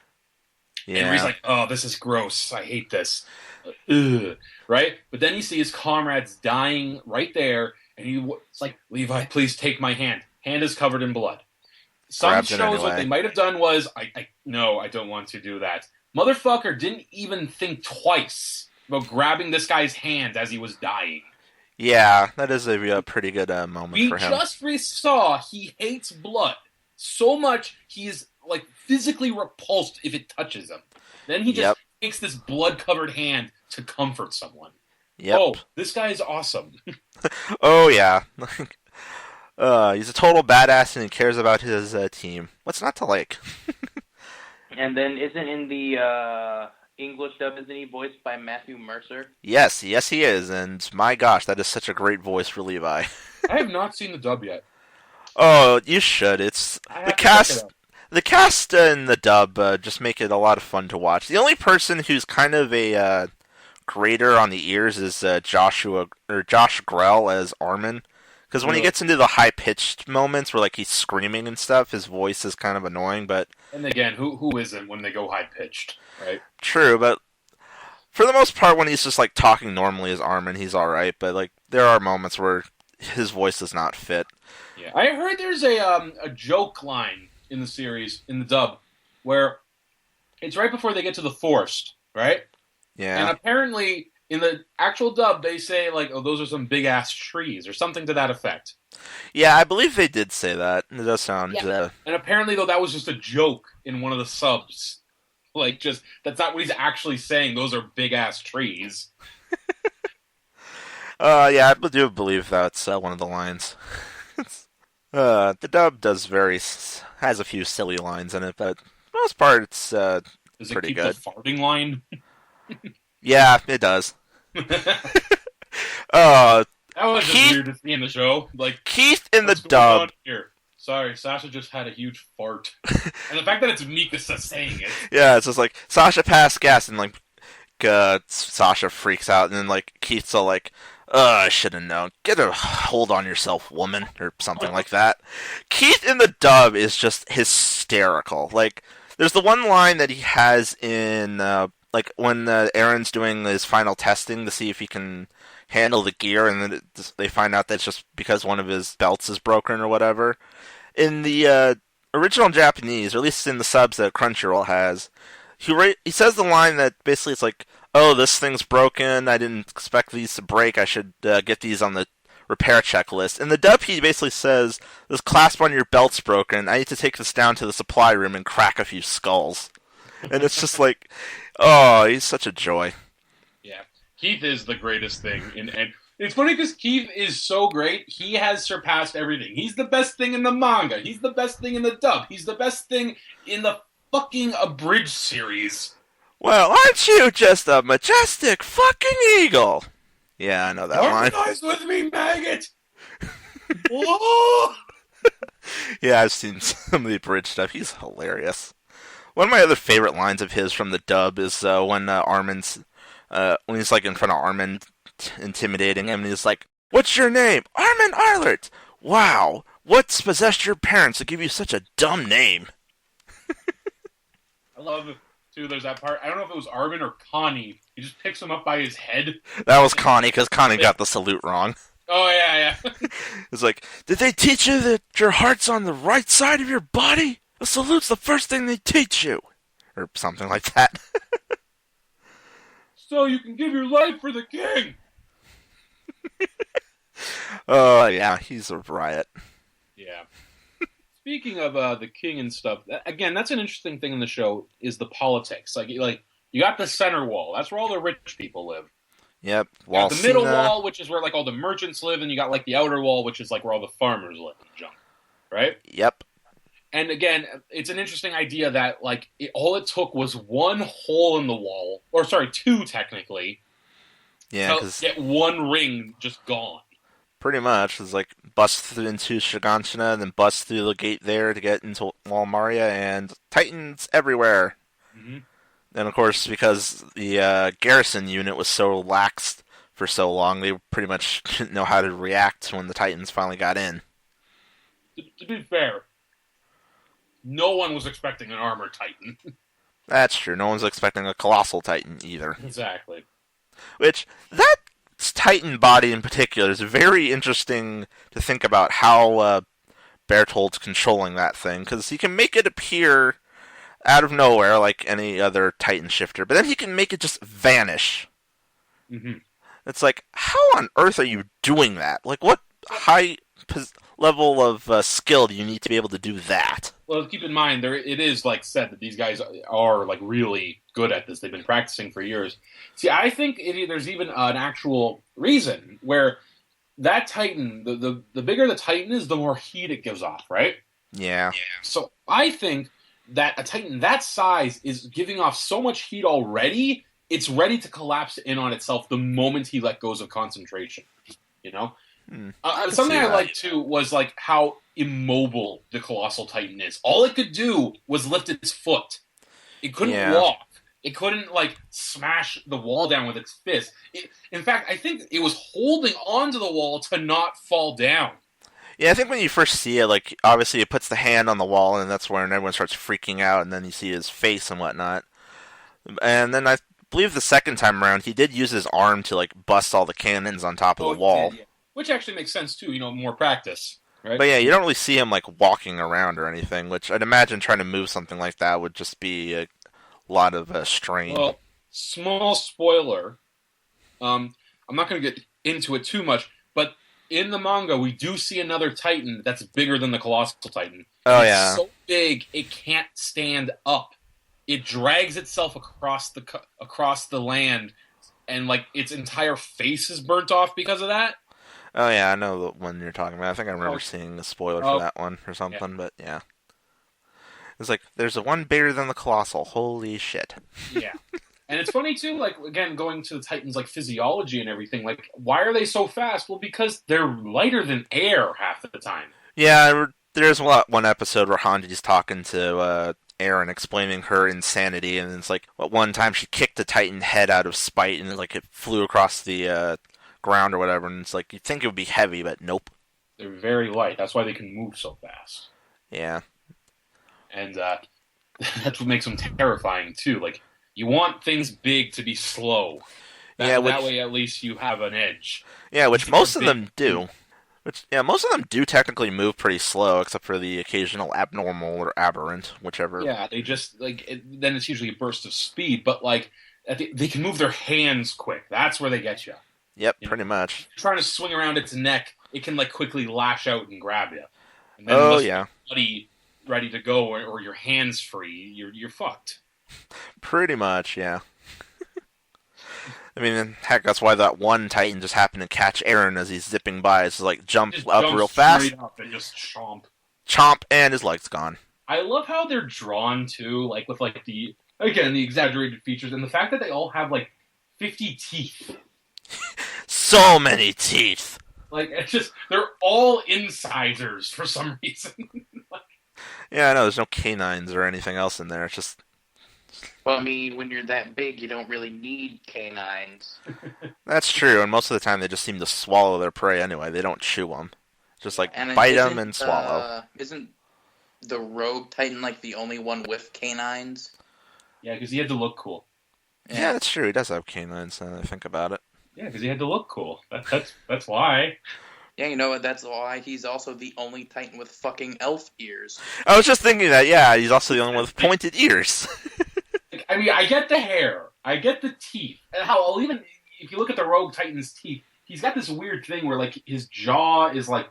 And he's yeah, like, "Oh, this is gross. I hate this." Ugh, right? But then you see his comrades dying right there, and it's like, "Levi, please take my hand." Hand is covered in blood. Some Grabs it shows what anyway. they might have done was, no, I don't want to do that. Motherfucker didn't even think twice about grabbing this guy's hand as he was dying. yeah. That is a pretty good moment We for him. just saw he hates blood so much he is like physically repulsed if it touches him. Then he just Yep. takes this blood-covered hand to comfort someone. Yep. Oh, this guy is awesome. Oh yeah. He's a total badass and he cares about his team. What's not to like? And then isn't in the English dub, isn't he voiced by Matthew Mercer? Yes, he is, and my gosh, that is such a great voice for Levi. I have not seen the dub yet. Oh, you should. It's I the have to check it cast. out. The cast and the dub just make it a lot of fun to watch. The only person who's kind of a grater on the ears is Josh Grell as Armin. Because when he Yeah. gets into the high pitched moments where like he's screaming and stuff, his voice is kind of annoying. But And again, who isn't when they go high pitched, right? true. But for the most part, when he's just like talking normally as Armin, he's all right. But like there are moments where his voice does not fit. Yeah, I heard there's a joke line in the series in the dub where it's right before they get to the forest, right? Yeah. And apparently in the actual dub they say like, "Oh, those are some big ass trees" or something to that effect. Yeah, I believe they did say that. It does sound. Yeah. And apparently though that was just a joke in one of the subs. Like just that's not what he's actually saying. Those are big ass trees. Yeah, I do believe that's one of the lines. The dub has a few silly lines in it, but for the most part, it's Does it pretty keep good. the farting line? Yeah, it does. That was just Keith- weird to see in the show. Like Keith in the what's going on dub. here? Sorry, Sasha just had a huge fart. And the fact that it's Mikasa saying it. Yeah, it's just like Sasha passed gas and like Sasha freaks out, and then like Keith's all like, I should have known. Get a hold on yourself, woman," or something like that. Keith in the dub is just hysterical. Like, there's the one line that he has in, like, when Aaron's doing his final testing to see if he can handle the gear, and then they find out that's just because one of his belts is broken or whatever. In the original Japanese, or at least in the subs that Crunchyroll has, he says the line that basically it's like, "Oh, this thing's broken. I didn't expect these to break. I should get these on the repair checklist." In the dub, he basically says, "This clasp on your belt's broken. I need to take this down to the supply room and crack a few skulls." And it's just like, oh, he's such a joy. Yeah, Keith is the greatest thing, and it's funny because Keith is so great. He has surpassed everything. He's the best thing in the manga. He's the best thing in the dub. He's the best thing in the fucking abridged series. Well, aren't you just a majestic fucking eagle? Yeah, I know that line. Harmonize with me, maggot! Whoa! Yeah, I've seen some of the abridged stuff. He's hilarious. One of my other favorite lines of his from the dub is when Armin's, when he's like in front of Armin, intimidating him, and he's like, "What's your name?" "Armin Arlert." "Wow, what's possessed your parents to give you such a dumb name?" I love it, too. There's that part. I don't know if it was Armin or Connie. He just picks him up by his head. That was Connie, because Connie got the salute wrong. Oh, yeah. It's like, "Did they teach you that your heart's on the right side of your body? A salute's the first thing they teach you." Or something like that. So you can give your life for the king. Oh, yeah, he's a riot. Yeah. Speaking of the king and stuff, again, that's an interesting thing in the show, is the politics. Like you got the center wall. That's where all the rich people live. Yep. You got the middle wall, which is where like all the merchants live, and you got like the outer wall, which is like where all the farmers live and junk. Right? Yep. And again, it's an interesting idea that like all it took was one hole in the wall, or sorry, two technically. Yeah, to get one ring just gone. Pretty much. It's like bust into Shiganshina and then bust through the gate there to get into Wall Maria, and Titans everywhere. Mm-hmm. And of course, because the garrison unit was so lax for so long, they pretty much didn't know how to react when the Titans finally got in. To be fair, no one was expecting an armored Titan. That's true. No one's expecting a colossal Titan either. Exactly. Which, that Titan body in particular is very interesting to think about how Bertholdt's controlling that thing, because he can make it appear out of nowhere like any other Titan shifter, but then he can make it just vanish. Mm-hmm. It's like, how on earth are you doing that? Like, what high level of skill do you need to be able to do that? Well, keep in mind, it is like said that these guys are like really good at this. They've been practicing for years. See, I think there's even an actual reason where that Titan, the bigger the Titan is, the more heat it gives off, right? Yeah. So I think that a Titan that size is giving off so much heat already, it's ready to collapse in on itself the moment he let goes of concentration. You know? Something I liked too was like how immobile the Colossal Titan is. All it could do was lift its foot. It couldn't walk. It couldn't like smash the wall down with its fist. In fact, I think it was holding onto the wall to not fall down. Yeah, I think when you first see it, like obviously it puts the hand on the wall, and that's when everyone starts freaking out, and then you see his face and whatnot. And then I believe the second time around, he did use his arm to like bust all the cannons on top of the wall. Did, yeah. Which actually makes sense too, more practice, right? But yeah, you don't really see him like walking around or anything, which I'd imagine trying to move something like that would just be a lot of strain. Well, small spoiler, I'm not going to get into it too much, but in the manga, we do see another Titan that's bigger than the Colossal Titan. Oh, it's yeah. so big, it can't stand up. It drags itself across the land, and like its entire face is burnt off because of that. Oh yeah, I know the one you're talking about. I think I remember seeing a spoiler for that one or something, but yeah. It's like, there's a one bigger than the Colossal. Holy shit. Yeah. And it's funny too, like, again, going to the Titans' like physiology and everything, like, why are they so fast? Well, because they're lighter than air half the time. Yeah, there's one episode where Hanji's talking to Eren explaining her insanity, and it's like at one time she kicked the Titan head out of spite, and like it flew across the ground or whatever, and it's like you'd think it would be heavy, but nope. They're very light. That's why they can move so fast. Yeah. And that's what makes them terrifying too. Like you want things big to be slow. That way at least you have an edge. Yeah, which most of them do. Most of them do technically move pretty slow, except for the occasional abnormal or aberrant, whichever. Yeah, they just then it's usually a burst of speed, but like they can move their hands quick. That's where they get you. Yep, pretty much. If you're trying to swing around its neck, it can like quickly lash out and grab you. And then unless your buddy ready to go or your hands free, you're fucked. Pretty much, yeah. I mean, heck, that's why that one Titan just happened to catch Eren as he's zipping by. It's like jump up real fast, up and just chomp, and his leg's gone. I love how they're drawn too, like with like the exaggerated features and the fact that they all have like 50 teeth. So many teeth. Like it's just they're all incisors for some reason. Yeah, I know. There's no canines or anything else in there. It's just. Well, I mean, when you're that big, you don't really need canines. That's true, and most of the time they just seem to swallow their prey anyway. They don't chew them. Just like and bite them and swallow. Isn't the Rogue Titan like the only one with canines? Yeah, because he had to look cool. Yeah, that's true. He does have canines, now that I think about it. Yeah, because he had to look cool. That's why. Yeah, you know what? That's why he's also the only Titan with fucking elf ears. I was just thinking that, yeah, he's also the only one with pointed ears. I mean, I get the hair. I get the teeth. And how, even if you look at the Rogue Titan's teeth, he's got this weird thing where, like, his jaw is, like,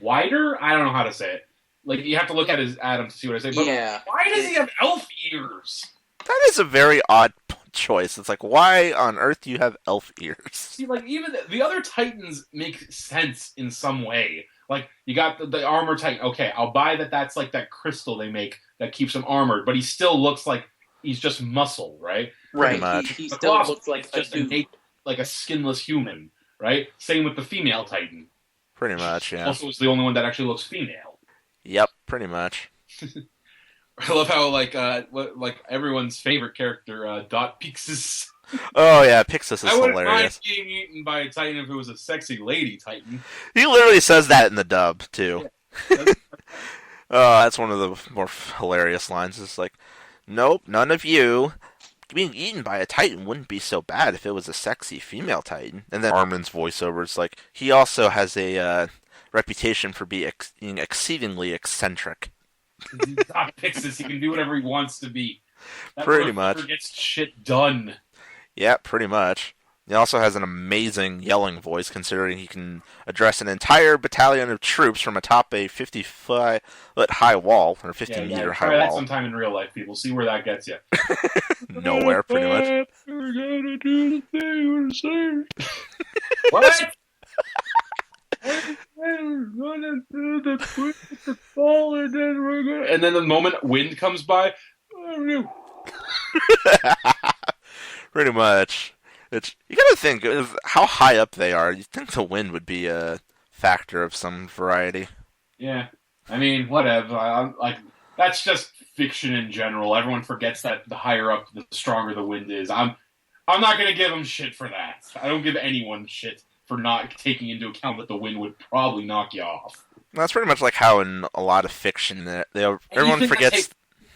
wider? I don't know how to say it. Like, you have to look at him to see what I say. But yeah. Why does he have elf ears? That is a very odd choice. It's like, why on earth do you have elf ears? See, like, even the other Titans make sense in some way. Like, you got the armor Titan. Okay, I'll buy that that's, like, that crystal they make that keeps him armored. But he still looks like he's just muscle, right? Right. He still looks like just like a skinless human, right? Same with the female Titan. Pretty much, yeah. Also, is the only one that actually looks female. Yep, pretty much. I love how like everyone's favorite character, Dot Pixis. Oh yeah, Pixis is hilarious. I wouldn't mind being eaten by a Titan if it was a sexy lady Titan. He literally says that in the dub too. Yeah. That's one of the more hilarious lines. It's like, nope, none of you. Being eaten by a Titan wouldn't be so bad if it was a sexy female Titan. And then Armin's voiceover is like, he also has a reputation for being exceedingly eccentric. Dot Pixis, he can do whatever he wants to be. That pretty much. Never gets shit done. Yeah, pretty much. He also has an amazing yelling voice, considering he can address an entire battalion of troops from atop a 50-foot high wall, or 50-meter high wall. Try that sometime in real life, people. See where that gets you. Nowhere, pretty much. We're gonna do the thing we're saying. What? We're gonna do the fall, and then we're gonna... And then the moment wind comes by... Pretty much. You gotta think of how high up they are. You'd think the wind would be a factor of some variety. Yeah. I mean, whatever. That's just fiction in general. Everyone forgets that the higher up, the stronger the wind is. I'm not gonna give them shit for that. I don't give anyone shit for not taking into account that the wind would probably knock you off. That's pretty much like how in a lot of fiction everyone forgets.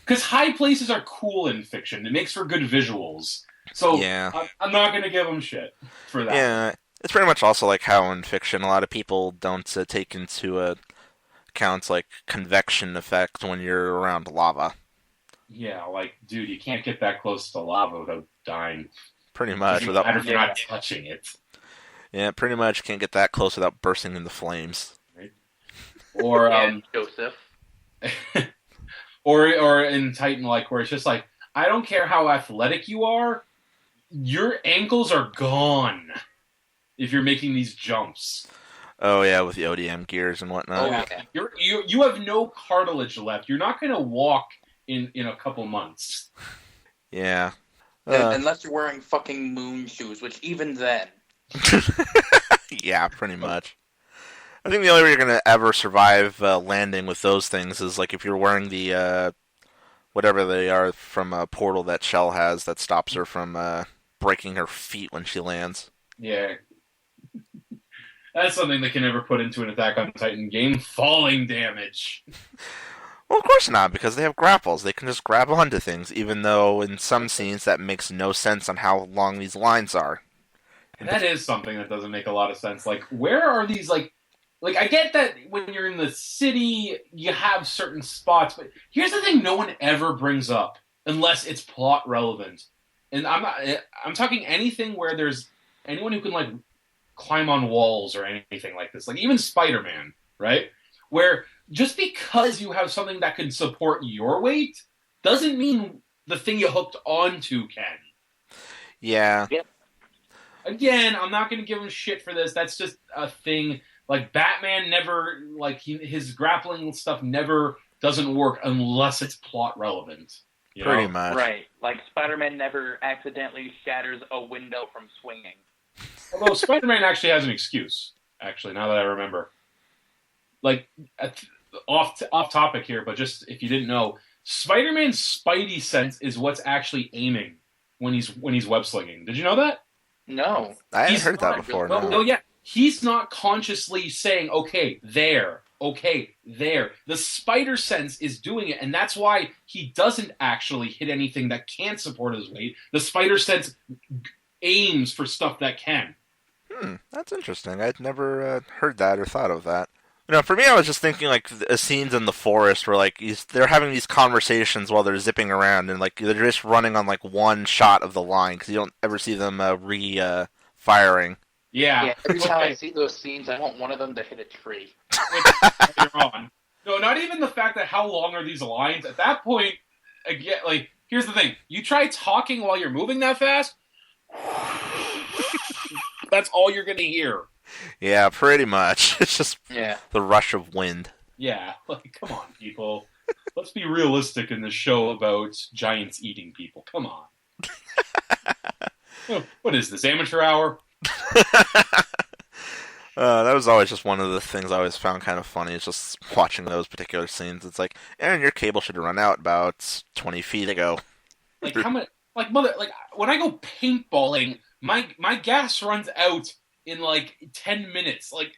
Because high places are cool in fiction. It makes for good visuals. So yeah. I'm not going to give them shit for that. Yeah, it's pretty much also like how in fiction a lot of people don't take into account like convection effect when you're around lava. Yeah, like, dude, you can't get that close to lava without dying. Pretty much. Without if you're not touching it. Yeah, pretty much can't get that close without bursting into flames. Right. Or Joseph. or in Titan, like, where it's just like, I don't care how athletic you are, your ankles are gone if you're making these jumps. Oh yeah, with the ODM gears and whatnot. Oh, yeah. You have no cartilage left. You're not going to walk in a couple months. Yeah. Unless you're wearing fucking moon shoes, which even then. Yeah, pretty much. I think the only way you're going to ever survive landing with those things is like if you're wearing the whatever they are from a portal that Shell has that stops her from breaking her feet when she lands. Yeah. That's something they can never put into an Attack on Titan game. Falling damage. Well, of course not, because they have grapples. They can just grab onto things, even though in some scenes that makes no sense on how long these lines are. That is something that doesn't make a lot of sense. Like, where are these, like, I get that when you're in the city, you have certain spots, but here's the thing no one ever brings up, unless it's plot relevant. And I'm talking anything where there's anyone who can, like, climb on walls or anything like this. Like, even Spider-Man, right? Where just because you have something that can support your weight doesn't mean the thing you hooked onto can. Yeah. Yep. Again, I'm not going to give him shit for this. That's just a thing. Like, Batman never, like, his grappling stuff never doesn't work unless it's plot relevant. You Pretty know? much. Right. Like Spider-Man never accidentally shatters a window from swinging. Although Spider-Man actually has an excuse, actually, now that I remember. Like, off topic here, but just if you didn't know, Spider-Man's Spidey sense is what's actually aiming when he's web slinging. Did you know that? No. I hadn't He's heard that not- before. No, No. no, yeah. He's not consciously saying, okay, there. The spider sense is doing it, and that's why he doesn't actually hit anything that can't support his weight. The spider sense aims for stuff that can. That's interesting. I'd never heard that or thought of that. You know, for me, I was just thinking like scenes in the forest where like they're having these conversations while they're zipping around, and like they're just running on like one shot of the line because you don't ever see them firing. Yeah. Yeah, every time I Okay. see those scenes, I want one of them to hit a tree. You're on. No, not even the fact that how long are these lines. At that point, again, like, here's the thing. You try talking while you're moving that fast, that's all you're going to hear. Yeah, pretty much. It's just Yeah. the rush of wind. Yeah, like, come on, people. Let's be realistic in this show about giants eating people. Come on. What is this, amateur hour? That was always just one of the things I always found kind of funny. Is just watching those particular scenes. It's like, Aaron, your cable should have run out about 20 feet ago. Like, how much? Like, when I go paintballing, my gas runs out in like 10 minutes. Like,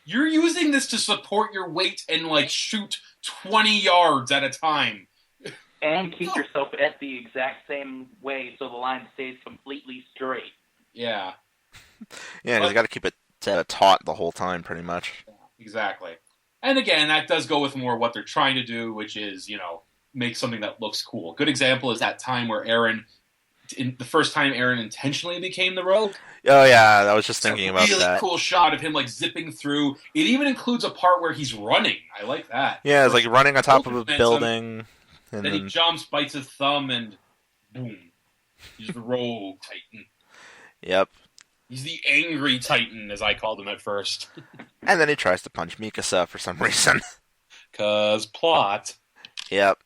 you're using this to support your weight and like shoot 20 yards at a time. And keep yourself at the exact same way so the line stays completely straight. Yeah, Yeah, because you got to keep it taut the whole time, pretty much. exactly. And again, that does go with more what they're trying to do, which is, make something that looks cool. Good example is that time where the first time Aaron intentionally became the Rogue. Oh yeah, I was just thinking It's a about really that. cool shot of him like zipping through. It even includes a part where he's running. I like that. Yeah, it's like running on top of a Momentum. building, and Then he then jumps, bites his thumb, and boom. He's the Rogue Titan. yep, He's the angry Titan, as I called him at first. and then he tries to punch Mikasa for some reason. 'Cause plot. Yep,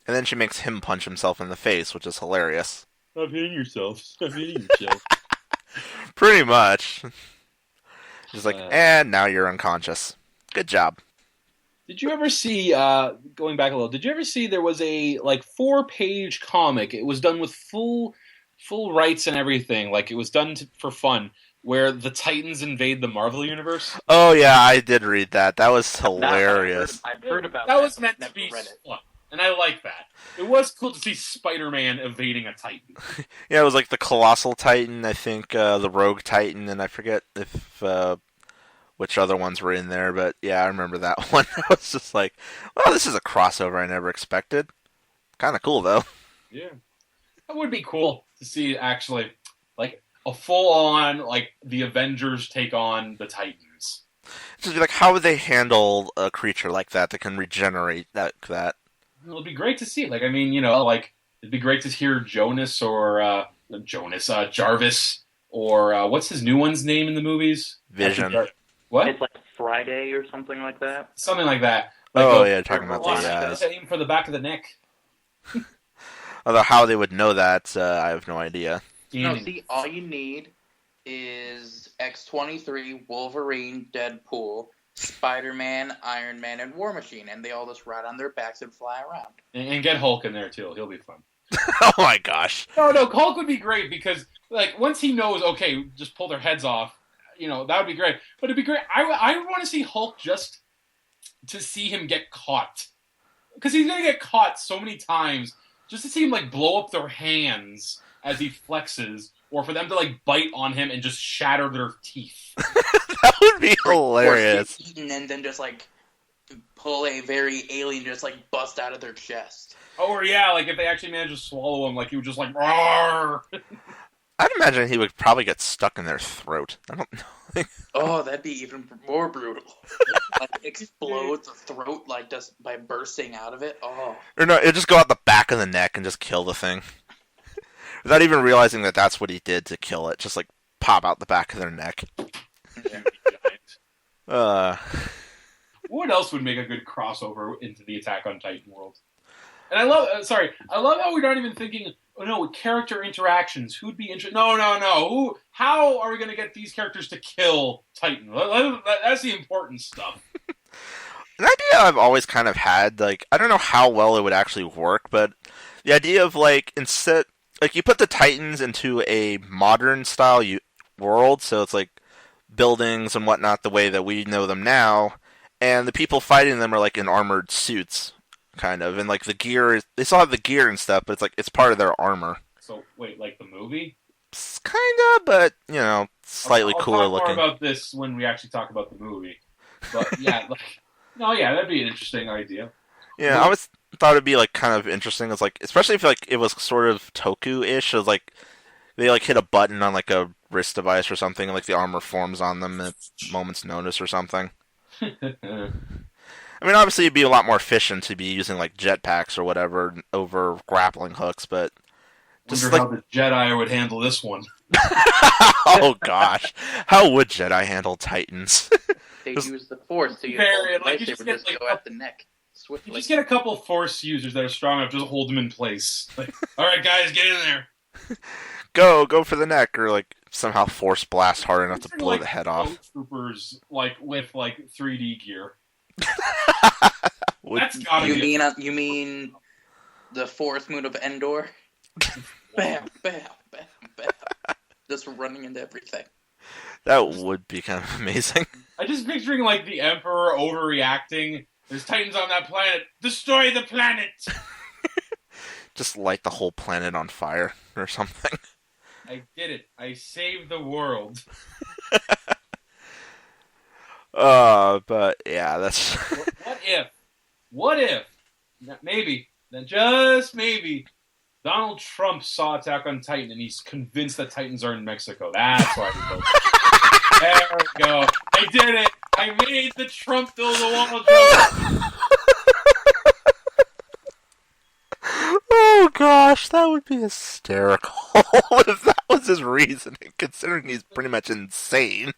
and then she makes him punch himself in the face, which is hilarious. Stop hitting yourself. Stop hitting yourself. Pretty much. Just like, Uh, and now you're unconscious. Good job. Did you ever see, going back a little, did you ever see there was a, 4-page comic? It was done with full rights and everything. Like, it was done for fun, where the Titans invade the Marvel Universe. Oh yeah, I did read that. That was Now, hilarious. I've heard about That was but meant to never be read it. fun, and I like that. It was cool to see Spider-Man evading a Titan. Yeah, it was like the Colossal Titan, I think, the Rogue Titan, and I forget if which other ones were in there, but yeah, I remember that one. I was just like, well, this is a crossover I never expected. Kind of cool, though. Yeah. That would be cool to see, actually, a full-on, the Avengers take on the Titans. Just be like, how would they handle a creature like that that can regenerate that? It'd be great to see. It'd be great to hear Jonas or, Jarvis, or, what's his new one's name in the movies? Vision. What? It's like Friday or something like that. Something like that. Oh, yeah, talking about the eyes. Aim for the back of the neck. Although how they would know that, I have no idea. No, see, all you need is X-23, Wolverine, Deadpool, Spider-Man, Iron Man, and War Machine, and they all just ride on their backs and fly around. And get Hulk in there too. He'll be fun. Oh my gosh. No, Hulk would be great because like once he knows, okay, just pull their heads off. That would be great. But it'd be great. I want to see Hulk just to see him get caught. Because he's going to get caught so many times. Just to see him, like, blow up their hands as he flexes. Or for them to, like, bite on him and just shatter their teeth. That would be hilarious. Or eaten and then just, like, pull a very alien, just, like, bust out of their chest. Or, yeah, like, if they actually managed to swallow him, like, he would just, like, roar. I'd imagine he would probably get stuck in their throat. I don't know. Oh, that'd be even more brutal. Like, explode the throat, like, just by bursting out of it. Oh. Or no, it'd just go out the back of the neck and just kill the thing. Without even realizing that that's what he did to kill it. Just, like, pop out the back of their neck. What else would make a good crossover into the Attack on Titan world? And I love how we're not even thinking, character interactions. Who'd be interested? No. How are we going to get these characters to kill Titan? That's the important stuff. An idea I've always kind of had, like, I don't know how well it would actually work, but the idea of, like, instead, like, you put the Titans into a modern style world, so it's like buildings and whatnot the way that we know them now, and the people fighting them are, like, in armored suits. Kind of, and like the gear, they still have the gear and stuff, but it's like it's part of their armor. So wait, like the movie? Kinda, but slightly cooler looking. I'll talk more about this when we actually talk about the movie. But yeah, that'd be an interesting idea. Yeah, I always thought it'd be like kind of interesting. It's like, especially if like it was sort of Toku-ish. It was like they like hit a button on like a wrist device or something, and like the armor forms on them at a moment's notice or something. I mean, obviously, it'd be a lot more efficient to be using, like, jetpacks or whatever over grappling hooks, but... Wonder how the Jedi would handle this one. Oh, gosh. How would Jedi handle Titans? They use the Force to use go at the neck swiftly. You just get a couple Force users that are strong enough to just hold them in place. Like, all right, guys, get in there. Go for the neck, or, like, somehow Force blast hard enough to blow the head off. Troopers, like, with, like, 3D gear. That's gotta you mean the Forest Moon of Endor? Bam, bam, bam, bam. Just running into everything. That would be kind of amazing. I'm just picturing like the Emperor overreacting. There's Titans on that planet. Destroy the planet! Just light the whole planet on fire or something. I did it. I saved the world. But yeah, that's... What if, maybe, then just maybe, Donald Trump saw Attack on Titan and he's convinced that Titans are in Mexico. That's why he voted. There we go. I did it. I made the Trump build a wall joke. Oh gosh, that would be hysterical if that was his reasoning, considering he's pretty much insane.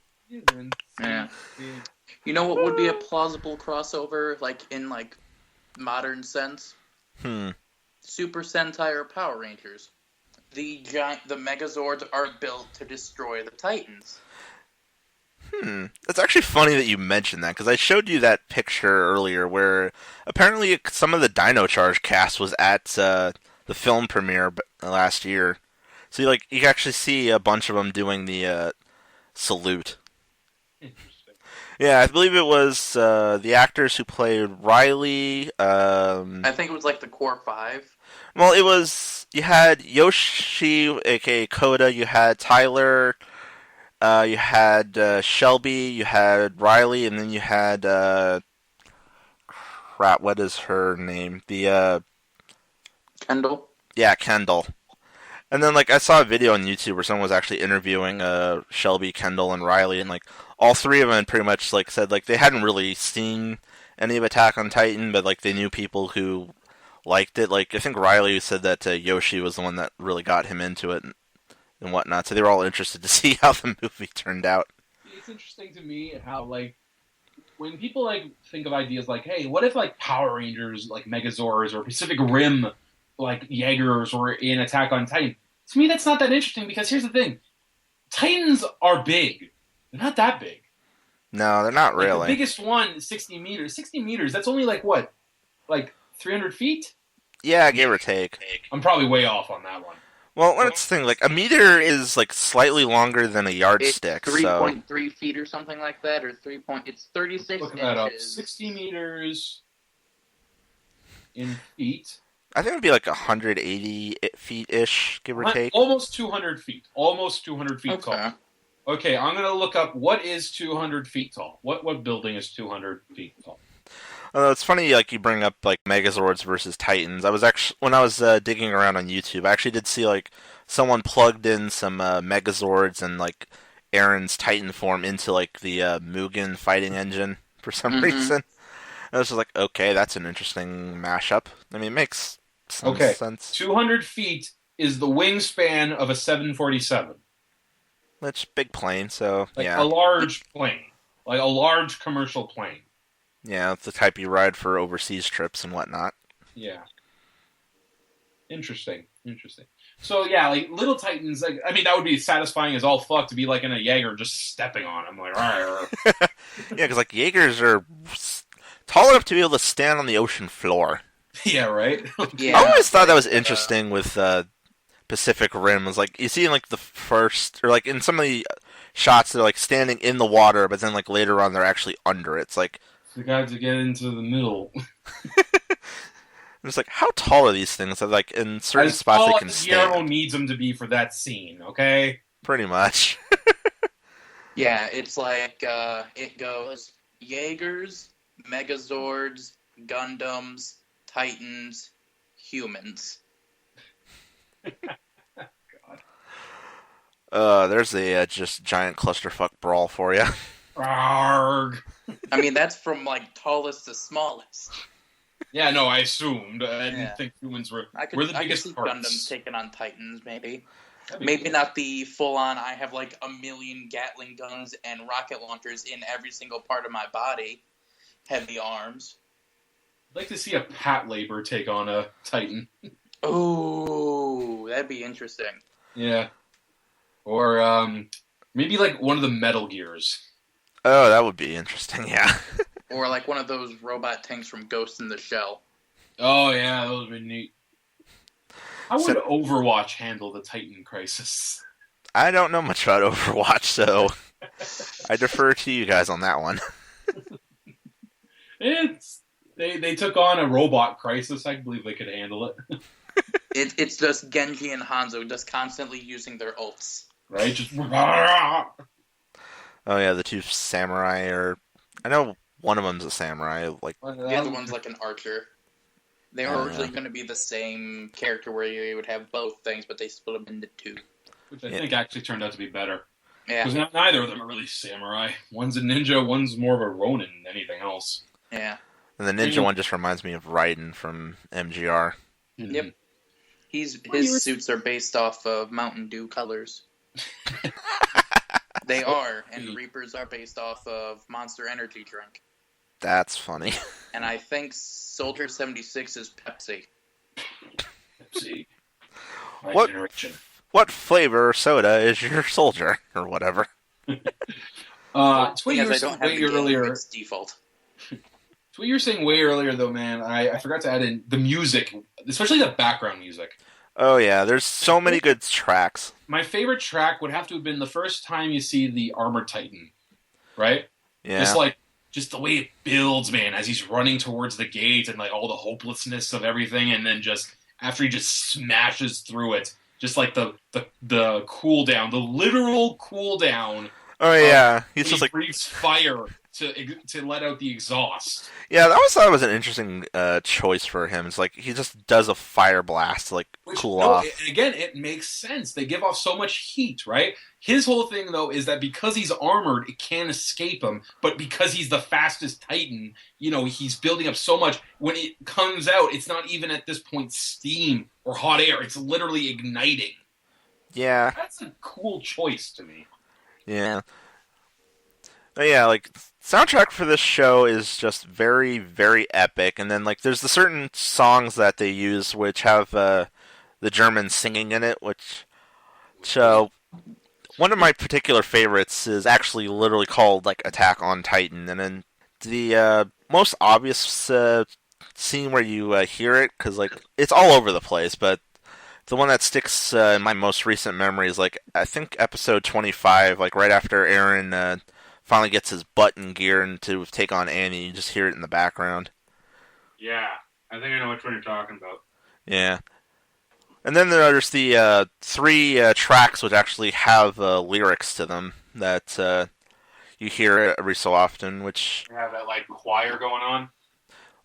Yeah. You know what would be a plausible crossover, like in like modern sense? Super Sentai or Power Rangers. The Megazords are built to destroy the Titans. It's actually funny that you mentioned that, because I showed you that picture earlier where apparently some of the Dino Charge cast was at the film premiere last year. So you can actually see a bunch of them doing the salute. Interesting. Yeah, I believe it was the actors who played Riley. I think it was like the core 5. Well, it was, you had Yoshi, aka Koda, you had Tyler, you had Shelby, you had Riley, and then you had what is her name? Kendall. Yeah, Kendall. And then I saw a video on YouTube where someone was actually interviewing Shelby, Kendall, and Riley, and all three of them pretty much said they hadn't really seen any of Attack on Titan, but they knew people who liked it. I think Riley said that Yoshi was the one that really got him into it and whatnot. So they were all interested to see how the movie turned out. It's interesting to me how when people think of ideas hey, what if Power Rangers, Megazords, or Pacific Rim, Jaegers were in Attack on Titan? To me, that's not that interesting because here's the thing: Titans are big. They're not that big. No, they're not Like, really. the biggest one is 60 meters. 60 meters, that's only like what? Like 300 feet? Yeah, give or take. I'm probably way off on that one. Well, let's think. Like, a meter is like slightly longer than a It's yardstick. So 3.3 feet or something like that, or 3 point. It's 36 Look that up. inches. 60 meters in feet. I think it'd be like 180 feet ish, give or take. Almost 200 feet. Almost 200 feet tall. Okay. Okay, I'm gonna look up what is 200 feet tall. What building is 200 feet tall? It's funny, like you bring up like Megazords versus Titans. I was actually when I was digging around on YouTube, I actually did see like someone plugged in some Megazords and like Aaron's Titan form into like the Mugen fighting engine for some Mhm. reason. And I was just like, okay, that's an interesting mashup. I mean, it makes some Okay. sense. 200 feet is the wingspan of a 747. It's big plane, so Like yeah, a large plane. Like a large commercial plane. yeah, it's the type you ride for overseas trips and whatnot. Yeah. Interesting. So yeah, like Little Titans, like I mean that would be satisfying as all fuck to be like in a Jaeger just stepping on them like "Arr." Yeah, because like Jaegers are tall enough to be able to stand on the ocean floor. Yeah, right? Yeah. I always thought that was interesting with Pacific Rim. Was like you see in like the first or like in some of the shots they're like standing in the water, but then like later on they're actually under it. It's like The guy to get into the middle. it's like how tall are these things? That like in certain As spots they tall can as Guillermo stand. needs him to be for that scene, okay? Pretty much. Yeah, it's like it goes Jaegers, Megazords, Gundams, Titans, humans. There's a just giant clusterfuck brawl for you. Arrgh. I mean, that's from like tallest to smallest. Yeah, no, I assumed. I didn't Yeah. think humans were I could, the I could biggest see parts. Gundams taking on Titans, maybe. That'd be Maybe cool. not the full-on. I have like a million Gatling guns and rocket launchers in every single part of my body. Heavy arms. I'd like to see a Pat Labor take on a Titan. Ooh, that'd be interesting. Yeah. Or maybe like one of the Metal Gears. Oh, that would be interesting. Yeah. Or like one of those robot tanks from Ghost in the Shell. Oh yeah, those would be neat. How would So- Overwatch handle the Titan crisis? I don't know much about Overwatch, so I defer to you guys on that one. They took on a robot crisis. I believe they could handle it. It's just Genji and Hanzo just constantly using their ults. Right? Just Oh yeah, the two samurai are. I know one of them's a samurai. Like The other one's like an archer. They were Oh, originally yeah. going to be the same character where you would have both things, but they split them into two. which I Yeah. think actually turned out to be better. Yeah, Because neither of them are really samurai. One's a ninja, one's more of a ronin than anything else. yeah. and the ninja one just reminds me of Raiden from MGR. Yep. His Well, you were- suits are based off of Mountain Dew colors. They are, and Reapers are based off of Monster Energy drink. That's funny. And I think Soldier 76 is Pepsi. See. My What? generation. What flavor soda is your soldier or whatever? It's what you Because were I saying don't have way the game, earlier. it's default. It's what you were saying way earlier, though, man. I forgot to add in the music, especially the background music. Oh yeah, there's so many good tracks. My favorite track would have to have been the first time you see the Armored Titan, right? Yeah. Just the way it builds, man, as he's running towards the gate and like all the hopelessness of everything, and then just after he just smashes through it, just like the cooldown, the literal cooldown. Oh yeah, he's He just like breathes fire to let out the exhaust. yeah. That was thought it was an interesting choice for him. It's like he just does a fire blast to like cool off. Again, it makes sense. They give off so much heat, right? His whole thing, though, is that because he's armored, it can't escape him. But because he's the fastest Titan, he's building up so much. When it comes out, it's not even at this point steam or hot air. It's literally igniting. Yeah, That's a cool choice to me. yeah. But yeah, like soundtrack for this show is just very, very epic. And then like there's the certain songs that they use which have the German singing in it, which One of my particular favorites is actually literally called like Attack on Titan, and then the most obvious scene where you hear it, because like it's all over the place, but the one that sticks in my most recent memory is like I think episode 25, like right after Eren finally gets his butt in gear and to take on Annie. You just hear it in the background. Yeah, I think I know which one you're talking about. Yeah. And then there's the three tracks which actually have lyrics to them that you hear every so often, which... You have that, like, choir going on?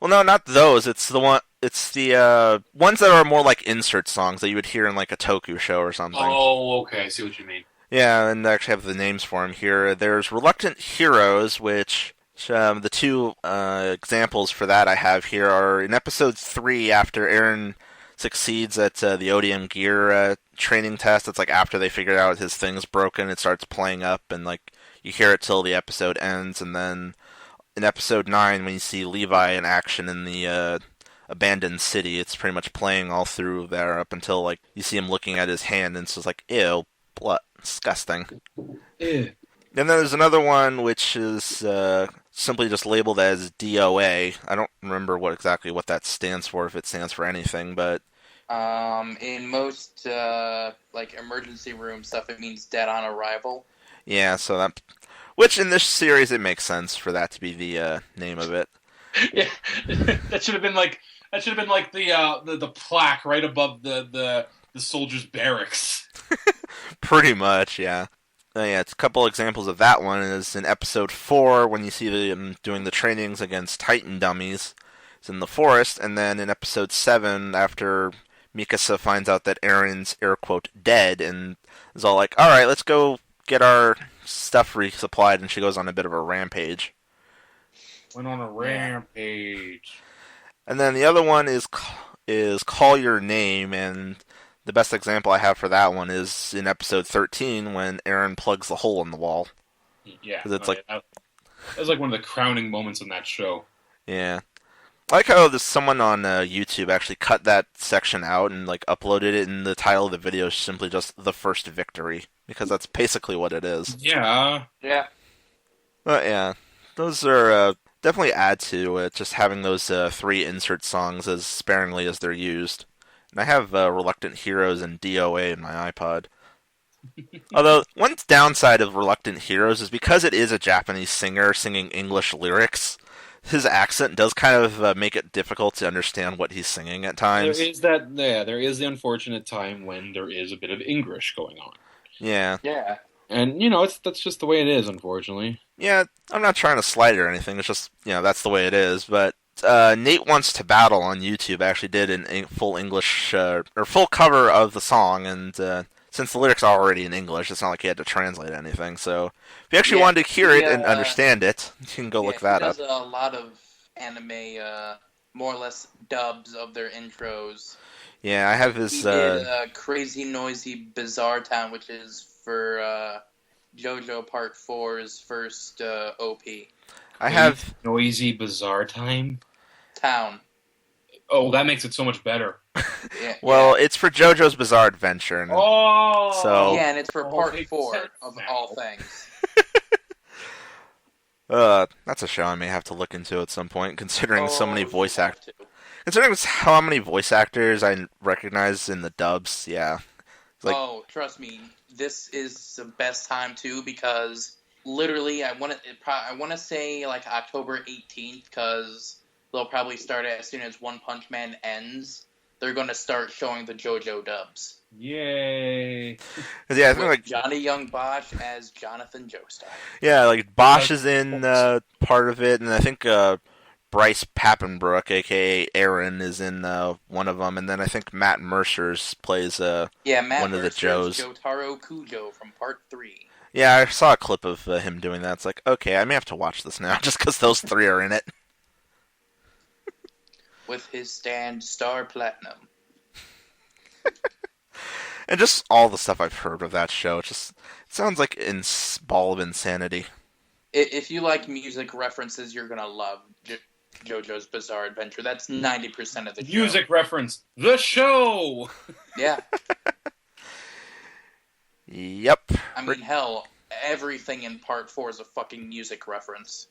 Well, no, not those. It's the one. It's the ones that are more like insert songs that you would hear in like a Toku show or something. Oh, okay. I see what you mean. Yeah, and I actually have the names for them here. There's Reluctant Heroes, which the two examples for that I have here are in episode 3 after Eren succeeds at the Odium Gear training test. It's like after they figured out his thing's broken, it starts playing up, and like you hear it till the episode ends, and then in episode 9 when you see Levi in action in the abandoned city, it's pretty much playing all through there up until like you see him looking at his hand, and it's just like, ew, blood, disgusting. Ew. And then there's another one which is simply just labeled as DOA. I don't remember exactly what that stands for, if it stands for anything, but in most like emergency room stuff, it means dead on arrival. yeah, so that, which in this series it makes sense for that to be the name of it. Yeah, that should have been like the plaque right above the soldiers' barracks. Pretty much, yeah. Yeah, it's a couple examples of that one is in episode 4 when you see them doing the trainings against Titan dummies. It's in the forest, and then in episode 7 after Mikasa finds out that Eren's air quote dead and is all like, "All right, let's go get our stuff resupplied," and she goes on a bit of a rampage. Went on a rampage. And then the other one is Call Your Name, and the best example I have for that one is in episode 13 when Eren plugs the hole in the wall. Yeah, 'Cause it's like, that was like one of the crowning moments in that show. yeah. I like how there's someone on YouTube actually cut that section out and like uploaded it, and the title of the video is simply just "The First Victory," because that's basically what it is. Yeah. Yeah. But yeah, those are definitely add to it, just having those 3 insert songs as sparingly as they're used. And I have Reluctant Heroes and DOA in my iPod. Although, one downside of Reluctant Heroes is because it is a Japanese singer singing English lyrics, his accent does kind of make it difficult to understand what he's singing at times. There is the unfortunate time when there is a bit of English going on. Yeah. Yeah. And, that's just the way it is, unfortunately. Yeah, I'm not trying to slight it or anything, it's just, that's the way it is, but Nate Wants to Battle on YouTube actually did a full English, or full cover of the song, and since the lyrics are already in English, it's not like he had to translate anything, so if you actually wanted to hear it and understand it, you can go look that up. He does a lot of anime, more or less dubs of their intros. Yeah, I have his... He did Crazy Noisy Bizarre Town, which is for JoJo Part 4's first OP. I have... Noisy Bizarre Time? Town. Oh, that makes it so much better. Well, it's for JoJo's Bizarre Adventure. And so... Yeah, and it's for Part 4 of all things. That's a show I may have to look into at some point, considering so many voice actors. Considering how many voice actors I recognize in the dubs, yeah. Oh, trust me, this is the best time too, because literally I want to say like October 18th, because they'll probably start as soon as One Punch Man ends. They're going to start showing the JoJo dubs. Yay! Yeah, I think like Johnny Young Bosch as Jonathan Joestar. Yeah, like Bosch is in part of it, and I think Bryce Papenbrook, aka Aaron, is in one of them, and then I think Matt Mercer's plays Matt one of the Joes. Jotaro Kujo from Part 3. Yeah, I saw a clip of him doing that. It's like, okay, I may have to watch this now, just because those 3 are in it. With his stand Star Platinum. And just all the stuff I've heard of that show, it sounds like a ball of insanity. If you like music references, you're going to love JoJo's Bizarre Adventure. That's 90% of the show. Music reference. The show! Yeah. Yep. I mean, hell, everything in Part 4 is a fucking music reference.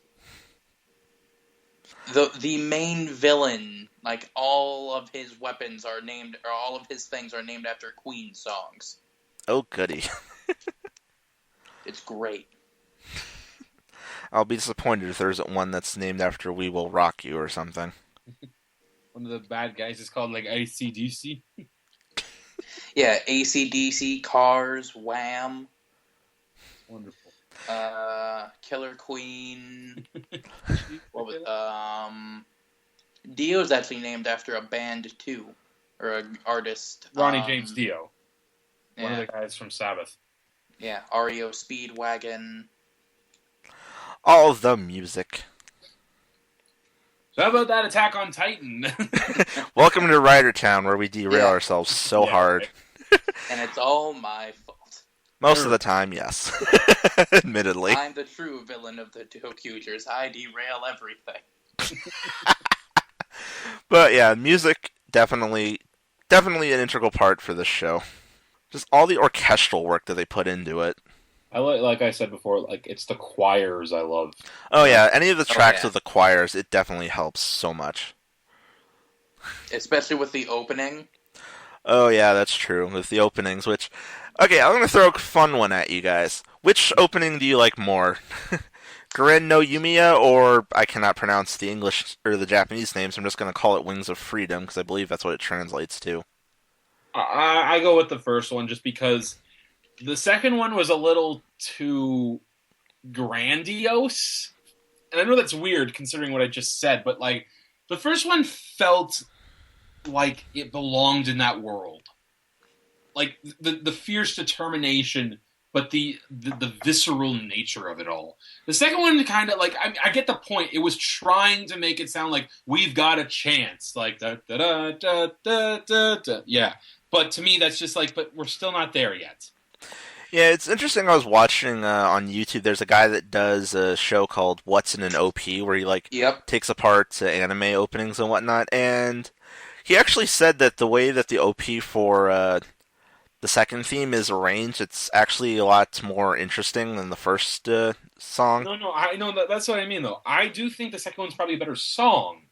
The main villain, like, all of his weapons are named, or all of his things are named after Queen songs. Oh, goody. It's great. I'll be disappointed if there isn't one that's named after We Will Rock You or something. One of the bad guys is called, like, AC/DC. Yeah, AC/DC, Cars, Wham, Wonderful. Killer Queen. What was Dio's actually named after a band too, or an artist. Ronnie James Dio. One of Yeah, the guys from Sabbath. yeah, REO Speedwagon. All the music. So how about that Attack on Titan? Welcome to Rider Town, where we derail Yeah. ourselves so Yeah, hard. right. And it's all my fault. Most of the time, yes. Admittedly. I'm the true villain of the Tokugers. I derail everything. But yeah, music definitely an integral part for this show. Just all the orchestral work that they put into it. I like I said before, like it's the choirs I love. Oh yeah, any of the tracks yeah. with the choirs, it definitely helps so much. Especially with the opening. Oh yeah, that's true. With the openings, which... Okay, I'm gonna throw a fun one at you guys. Which opening do you like more? Garen no Yumiya, or I cannot pronounce the English or the Japanese names, so I'm just gonna call it Wings of Freedom, because I believe that's what it translates to. I go with the first one just because the second one was a little too grandiose. And I know that's weird considering what I just said, but like the first one felt like it belonged in that world. Like the fierce determination, but the visceral nature of it all. The second one kind of like I get the point. It was trying to make it sound like we've got a chance, like da da da da da da da. Yeah, but to me that's just like, but we're still not there yet. Yeah, it's interesting. I was watching on YouTube. There's a guy that does a show called What's in an OP, where he like Yep. takes apart anime openings and whatnot. And he actually said that the way that the OP for the second theme is arranged, it's actually a lot more interesting than the first song. No, I know that's what I mean though. I do think the second one's probably a better song,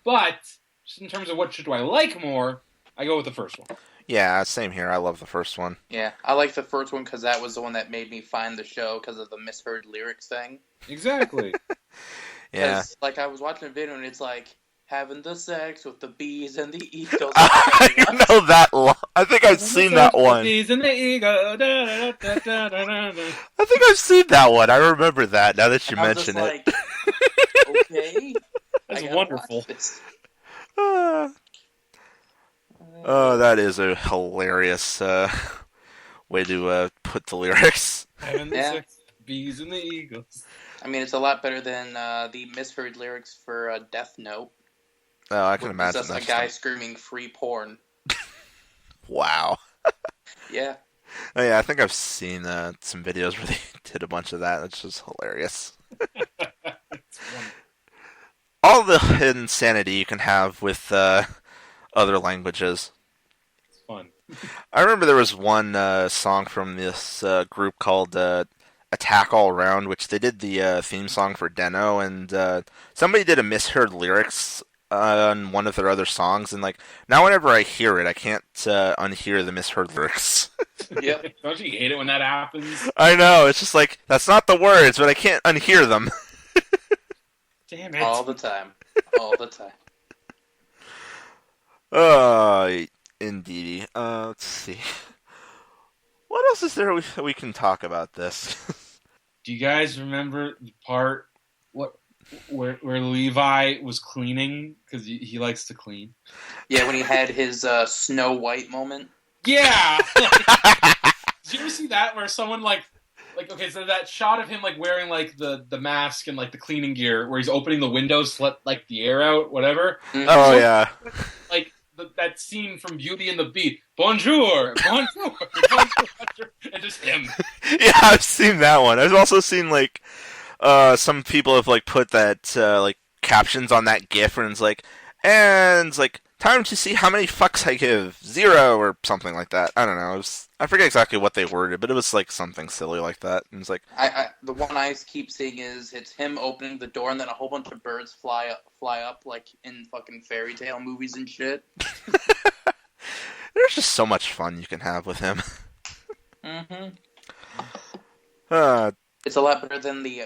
but just in terms of what do I like more, I go with the first one. Yeah, same here. I love the first one. Yeah, I like the first one because that was the one that made me find the show because of the misheard lyrics thing. Exactly. Yeah. 'Cause, like, I was watching a video and it's like, having the sex with the bees and the eagles. I know that one. I think I've seen that one. Bees and the eagle, da, da, da, da, da, da, da. I think I've seen that one. I remember that now that you I was just mention it. like, okay. That's I gotta wonderful. watch this. Oh, that is a hilarious way to put the lyrics. Having the Yeah. sex, bees and the eagles. I mean, it's a lot better than the misheard lyrics for Death Note. Oh, I can Which is imagine just a that. guy screaming free porn. Wow. Yeah. Oh yeah, I think I've seen some videos where they did a bunch of that. It's just hilarious. It's wonderful. All the insanity you can have with other languages. It's fun. I remember there was one song from this group called Attack All Around, which they did the theme song for Den-O, and somebody did a misheard lyrics on one of their other songs, and like now whenever I hear it, I can't unhear the misheard lyrics. Yep. Don't you hate it when that happens? I know, it's just like, that's not the words, but I can't unhear them. Damn it. All the time. All the time. Indeedy. Let's see. What else is there we can talk about this? Do you guys remember the part where Levi was cleaning because he likes to clean? Yeah, when he had his Snow White moment. Yeah. Did you ever see that where someone like okay, so that shot of him like wearing like the mask and like the cleaning gear where he's opening the windows to let like the air out, whatever. Oh yeah. Like that scene from Beauty and the Beast. Bonjour, bonjour, bonjour, and just him. Yeah, I've seen that one. I've also seen like some people have like put that like captions on that GIF and it's like Time to see how many fucks I give. 0 or something like that. I don't know. I forget exactly what they worded, but it was like something silly like that. And it's like, The one I keep seeing is it's him opening the door and then a whole bunch of birds fly up like in fucking fairy tale movies and shit. there's just so much fun you can have with him. Mm-hmm. Uh, It's a lot better than the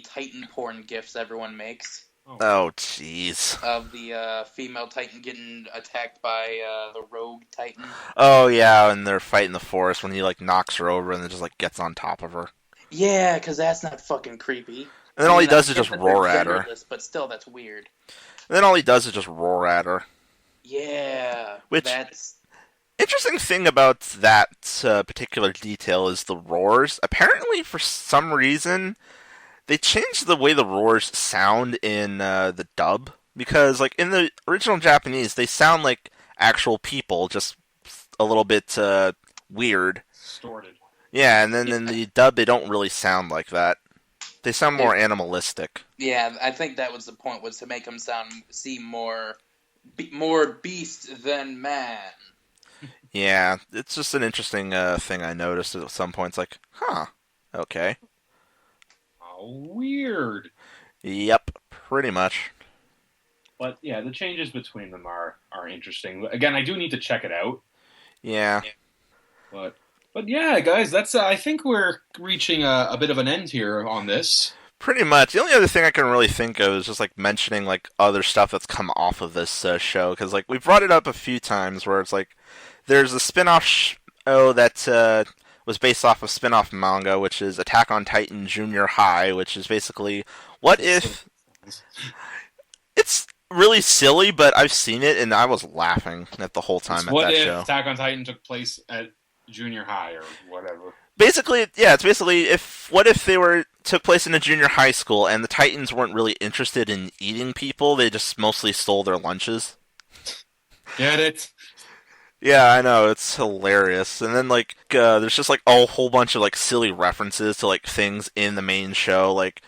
Titan porn gifs everyone makes oh, jeez. of the female Titan getting attacked by the rogue Titan. Oh, yeah, and they're fighting the forest when he, like, knocks her over and then just, like, gets on top of her. Yeah, because that's not fucking creepy. And then all he does is just roar at her. But still, that's weird. And then all he does is just roar at her. Yeah, Which, that's... interesting thing about that particular detail is the roars. Apparently, for some reason, they changed the way the roars sound in the dub. Because, like, in the original Japanese, they sound like actual people, just a little bit weird. Distorted. Yeah, and then in the dub, they don't really sound like that. They sound more animalistic. Yeah, I think that was the point, was to make them seem more beast than man. Yeah, it's just an interesting thing I noticed at some points. Like, huh, okay. Oh, weird. Yep, pretty much. But yeah, the changes between them are interesting. Again, I do need to check it out. Yeah. But yeah, guys, that's I think we're reaching a bit of an end here on this. Pretty much. The only other thing I can really think of is just like mentioning like other stuff that's come off of this show, because like we've brought it up a few times where it's like there's a spin-off show that was based off of spin-off manga, which is Attack on Titan Junior High, which is basically what if it's really silly, but I've seen it and I was laughing at the whole time at that show. What if Attack on Titan took place at junior high or whatever? Basically, yeah, it's basically what if they took place in a junior high school and the Titans weren't really interested in eating people, they just mostly stole their lunches. Get it? Yeah, I know, it's hilarious. And then like there's just like a whole bunch of like silly references to like things in the main show, like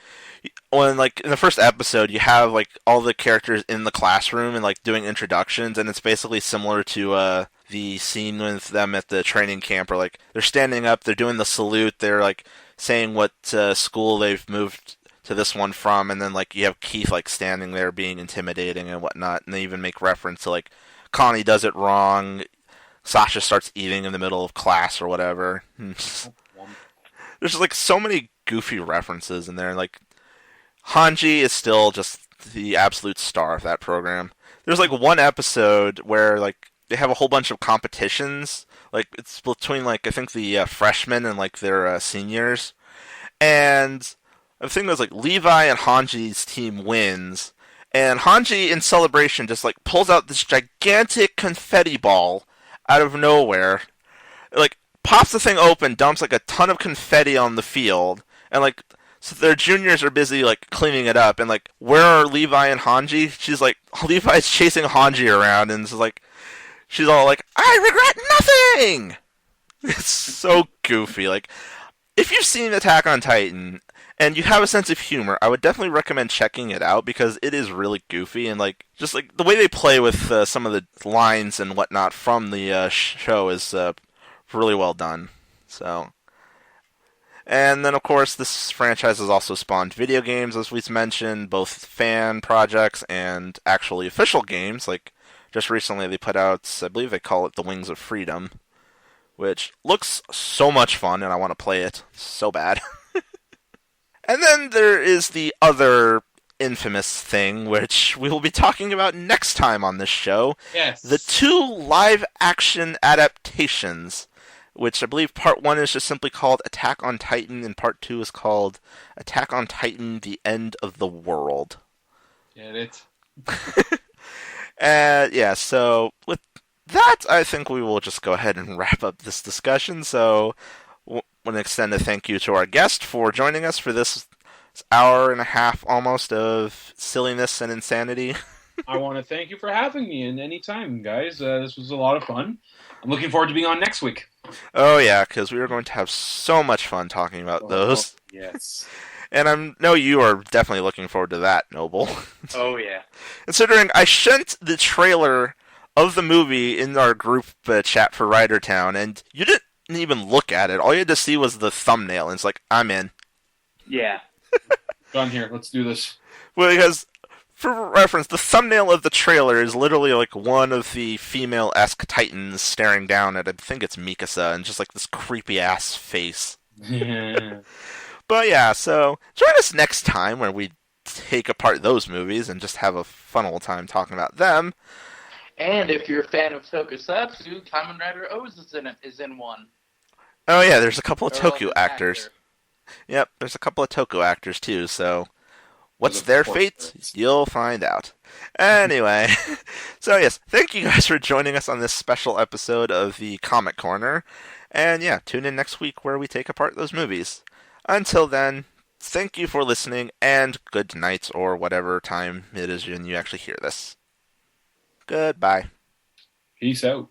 when like in the first episode you have like all the characters in the classroom and like doing introductions, and it's basically similar to the scene with them at the training camp, or like they're standing up, they're doing the salute, they're like saying what school they've moved to this one from, and then like you have Keith like standing there being intimidating and whatnot, and they even make reference to like Connie does it wrong, Sasha starts eating in the middle of class or whatever. There's just like so many goofy references in there, and like Hanji is still just the absolute star of that program. There's like one episode where like they have a whole bunch of competitions. Like it's between like I think the freshmen and like their seniors, and the thing was like Levi and Hanji's team wins, and Hanji in celebration just like pulls out this gigantic confetti ball out of nowhere, like pops the thing open, dumps like a ton of confetti on the field, and like so their juniors are busy like cleaning it up, and like where are Levi and Hanji? She's like Levi's chasing Hanji around, and it's like she's all like, I regret nothing! It's so goofy. Like, if you've seen Attack on Titan and you have a sense of humor, I would definitely recommend checking it out because it is really goofy, and like just like the way they play with some of the lines and whatnot from the show is really well done. So, and then of course this franchise has also spawned video games, as we've mentioned, both fan projects and actually official games. Like just recently they put out, I believe they call it The Wings of Freedom, which looks so much fun and I want to play it so bad. And then there is the other infamous thing, which we will be talking about next time on this show. Yes. The 2 live-action adaptations, which I believe Part 1 is just simply called Attack on Titan, and Part 2 is called Attack on Titan: The End of the World. Get it? Yeah, so with that, I think we will just go ahead and wrap up this discussion. So want to extend a thank you to our guest for joining us for this hour and a half almost of silliness and insanity. I want to thank you for having me in any time, guys. This was a lot of fun. I'm looking forward to being on next week. Oh yeah, because we are going to have so much fun talking about those. Yes. And I know you are definitely looking forward to that, Noble. Oh, yeah. Considering I sent the trailer of the movie in our group chat for Ridertown, and you didn't even look at it. All you had to see was the thumbnail, and it's like, I'm in. Yeah. Done here. Let's do this. Well, because, for reference, the thumbnail of the trailer is literally like one of the female-esque titans staring down at, I think it's Mikasa, and just like this creepy-ass face. Yeah. But yeah, so join us next time where we take apart those movies and just have a fun old time talking about them. And if you're a fan of Tokusatsu, Kamen Rider O's is in one. Oh yeah, there's a couple of They're all Toku the actors. actor. Yep, there's a couple of Toku actors too, so what's Of their course fate? there is. You'll find out. Anyway, so yes, thank you guys for joining us on this special episode of the Comic Corner. And yeah, tune in next week where we take apart those movies. Until then, thank you for listening, and good night, or whatever time it is when you actually hear this. Goodbye. Peace out.